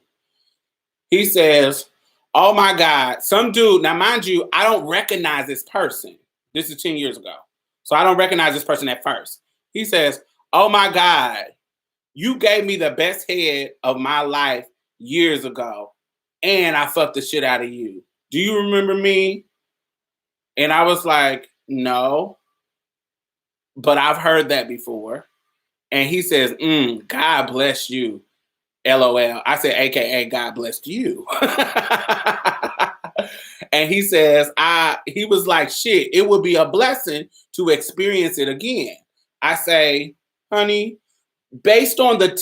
He says, oh my God, some dude. Now, mind you, I don't recognize this person. This is 10 years ago. So I don't recognize this person at first. He says, oh my God, you gave me the best head of my life years ago, and I fucked the shit out of you. Do you remember me? And I was like, no, but I've heard that before. And he says, God bless you, LOL. I said, AKA God blessed you. And he says, he was like, shit, it would be a blessing to experience it again. I say, honey, based on the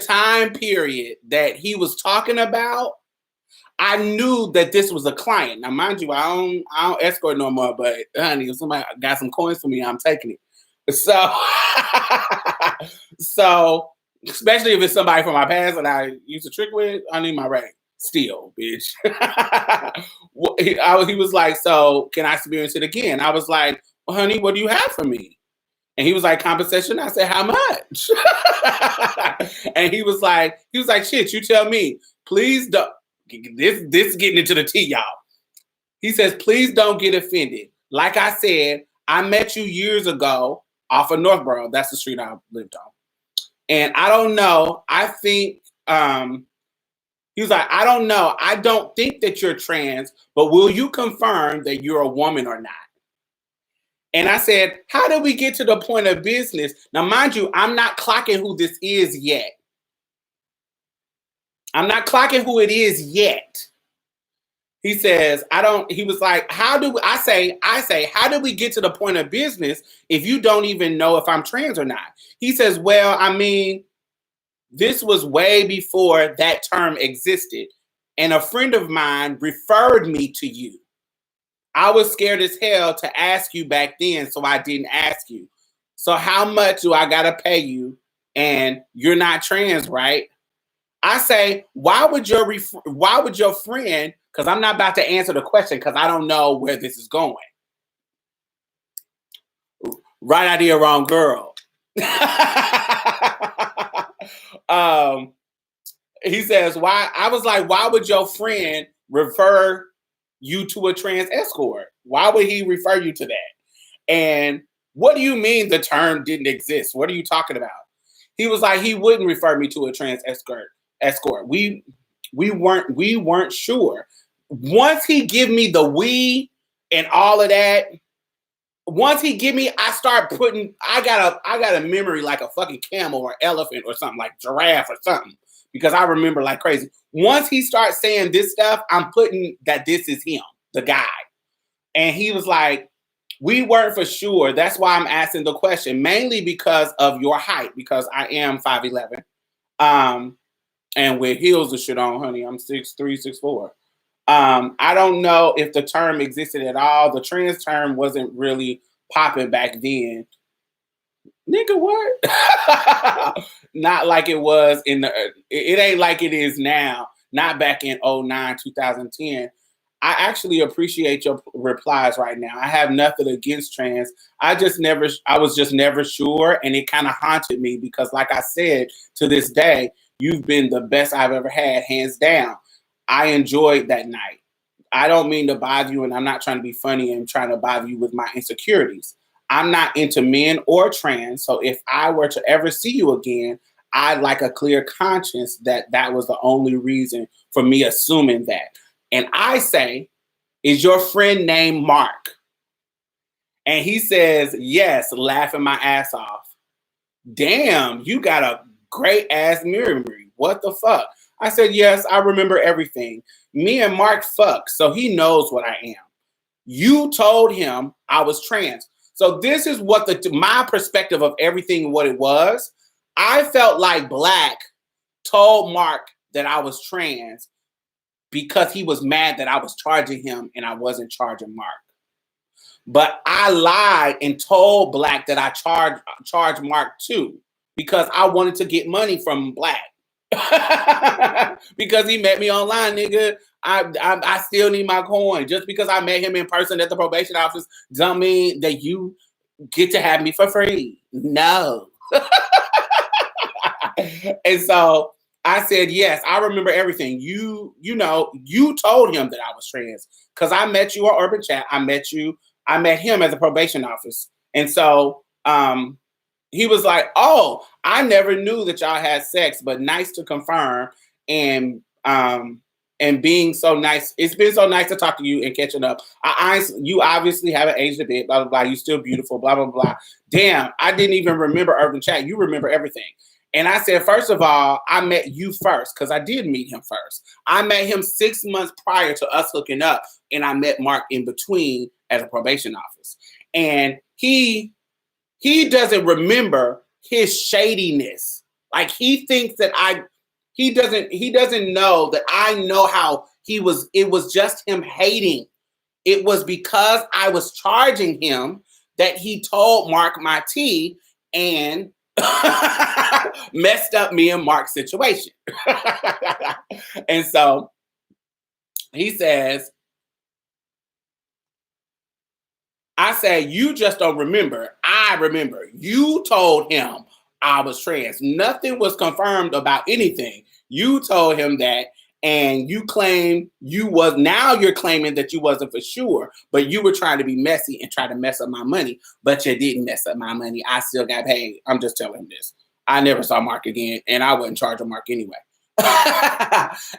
time period that he was talking about, I knew that this was a client. Now, mind you, I don't escort no more, but honey, if somebody got some coins for me, I'm taking it. So especially if it's somebody from my past that I used to trick with, I need my rate. Still, bitch. He was like, so can I experience it again? I was like, well, honey, what do you have for me? And he was like, compensation. I said, how much? And he was like, shit, you tell me. Please don't. This is getting into the tea, y'all. He says, please don't get offended. Like I said, I met you years ago off of Northborough. That's the street I lived on. And I don't know. I think he was like, I don't know. I don't think that you're trans, but will you confirm that you're a woman or not? And I said, how did we get to the point of business? Now, mind you, I'm not clocking who this is yet. I'm not clocking who it is yet. He says, he was like, how do I say, how did we get to the point of business if you don't even know if I'm trans or not? He says, well, I mean, this was way before that term existed. And a friend of mine referred me to you. I was scared as hell to ask you back then, so I didn't ask you. So how much do I gotta pay you? And you're not trans, right? I say, why would your friend, because I'm not about to answer the question because I don't know where this is going. Right idea, wrong girl. He says, why? I was like, why would your friend refer you to a trans escort? Why would he refer you to that? And what do you mean the term didn't exist? What are you talking about? He was like, he wouldn't refer me to a trans escort. We weren't sure. Once he give me the we and all of that, once he give me, I start putting, I got a memory like a fucking camel or elephant or something, like giraffe or something, because I remember like crazy. Once he starts saying this stuff, I'm putting that this is him, the guy. And he was like, we weren't for sure. That's why I'm asking the question, mainly because of your height, because I am 5'11". And with heels and shit on, honey, I'm 6'3", 6'4". I don't know if the term existed at all. The trans term wasn't really popping back then. Nigga, what? Not like it was it ain't like it is now. Not back in 2009, 2010. I actually appreciate your replies right now. I have nothing against trans. I was just never sure. And it kind of haunted me because like I said, to this day, you've been the best I've ever had, hands down. I enjoyed that night. I don't mean to bother you, and I'm not trying to be funny and trying to bother you with my insecurities. I'm not into men or trans, so if I were to ever see you again, I'd like a clear conscience that that was the only reason for me assuming that. And I say, is your friend named Mark? And he says, yes, laughing my ass off. Damn, you got a great ass memory. What the fuck? I said, yes, I remember everything. Me and Mark fucked, so he knows what I am. You told him I was trans. So this is what my perspective of everything, what it was. I felt like Black told Mark that I was trans because he was mad that I was charging him and I wasn't charging Mark. But I lied and told Black that I charged Mark too because I wanted to get money from Black. Because he met me online, nigga. I still need my coin. Just because I met him in person at the probation office don't mean that you get to have me for free. No. And so I said, yes, I remember everything. You told him that I was trans because I met you on Urban Chat. I met him at the probation office. And so he was like, oh, I never knew that y'all had sex, but nice to confirm. And being so nice. It's been so nice to talk to you and catching up. You obviously haven't aged a bit, blah, blah, blah. You're still beautiful, blah, blah, blah. Damn, I didn't even remember Urban Chat. You remember everything. And I said, first of all, I met you first because I did meet him first. I met him 6 months prior to us hooking up, and I met Mark in between at a probation office. And he doesn't remember his shadiness. Like he thinks that he doesn't know that I know how it was just him hating. It was because I was charging him that he told Mark my tea and messed up me and Mark's situation. And so he says, I say, you just don't remember. I remember. You told him I was trans. Nothing was confirmed about anything. You told him that, and you claim you're claiming that you wasn't for sure, but you were trying to be messy and try to mess up my money, but you didn't mess up my money. I still got paid. I'm just telling him this. I never saw Mark again, and I wouldn't charge Mark anyway.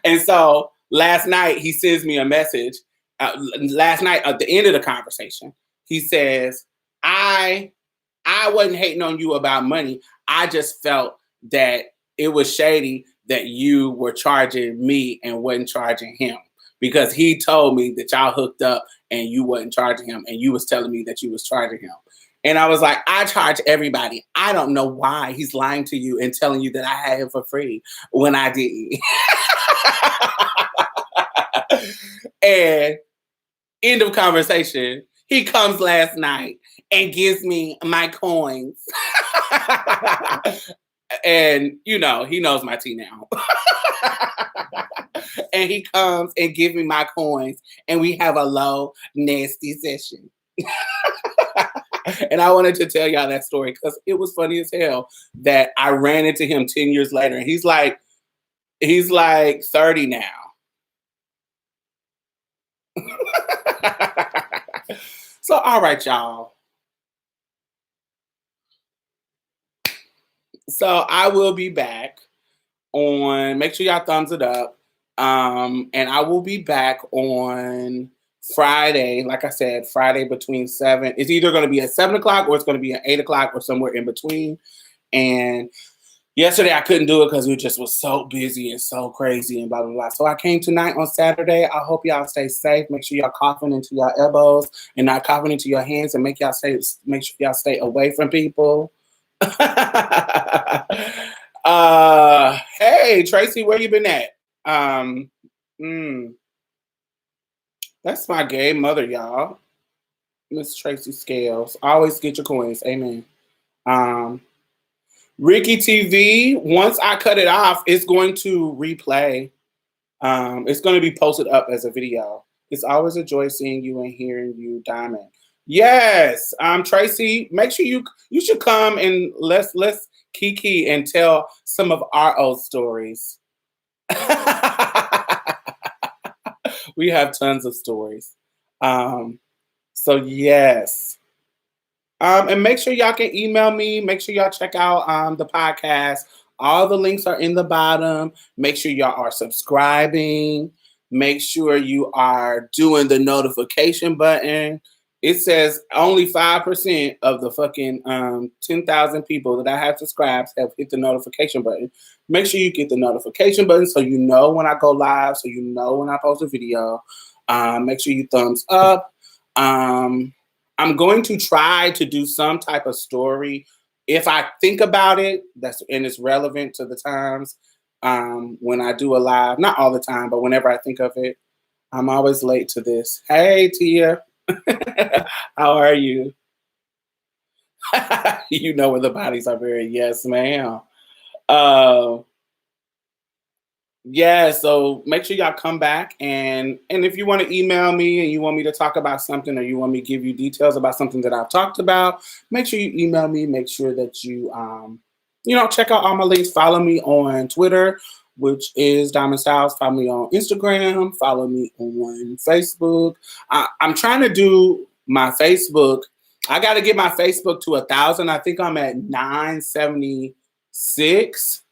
And so last night he sends me a message. Last night at the end of the conversation, he says, I wasn't hating on you about money. I just felt that it was shady that you were charging me and wasn't charging him, because he told me that y'all hooked up and you wasn't charging him, and you was telling me that you was charging him. And I was like, I charge everybody. I don't know why he's lying to you and telling you that I had him for free when I didn't. And end of conversation. He comes last night and gives me my coins. And, you know, he knows my tea now. And he comes and gives me my coins, and we have a low, nasty session. And I wanted to tell y'all that story because it was funny as hell that I ran into him 10 years later. And he's like 30 now. So, all right, y'all. So I will be back on, make sure y'all thumbs it up. And I will be back on Friday. Like I said, Friday between 7. It's either going to be at 7 o'clock or it's going to be at 8 o'clock or somewhere in between. And yesterday I couldn't do it because it just was so busy and so crazy and blah, blah, blah. So I came tonight on Saturday. I hope y'all stay safe. Make sure y'all coughing into your elbows and not coughing into your hands, and make sure y'all stay away from people. Hey, Tracy, where you been at? That's my gay mother, y'all. Miss Tracy Scales. Always get your coins. Amen. Ricky TV, once I cut it off, it's going to replay. It's going to be posted up as a video. It's always a joy seeing you and hearing you, Diamond. Yes, Tracy, make sure you should come and let's kiki and tell some of our old stories. We have tons of stories. So yes. And make sure y'all can email me. Make sure y'all check out the podcast. All the links are in the bottom. Make sure y'all are subscribing. Make sure you are doing the notification button. It says only 5% of the fucking 10,000 people that I have subscribed have hit the notification button. Make sure you get the notification button so you know when I go live, so you know when I post a video. Make sure you thumbs up. I'm going to try to do some type of story if I think about it, and it's relevant to the times when I do a live. Not all the time, but whenever I think of it. I'm always late to this. Hey, Tia. How are you? You know where the bodies are buried. Yes, ma'am. Yeah, so make sure y'all come back, and if you want to email me and you want me to talk about something, or you want me to give you details about something that I've talked about, make sure you email me. Make sure that you check out all my links. Follow me on Twitter, which is Diamond Styles. Follow me on Instagram. Follow me on Facebook. I'm trying to do my Facebook. I got to get my Facebook to 1,000. I think I'm at 976.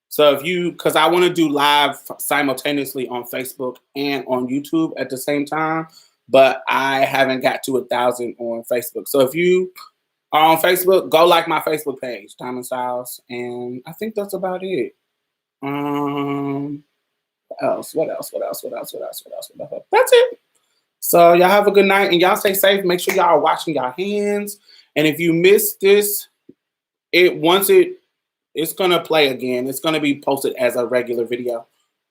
So because I want to do live simultaneously on Facebook and on YouTube at the same time, but I haven't got to 1,000 on Facebook. So if you are on Facebook, go like my Facebook page, Diamond Styles, and I think that's about it. What else? That's it. So y'all have a good night, and y'all stay safe. Make sure y'all are washing y'all hands. And if you missed this, it's going to play again. It's going to be posted as a regular video.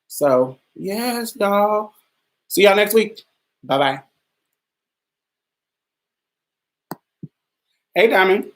So, yes, y'all. See y'all next week. Bye-bye. Hey, Diamond.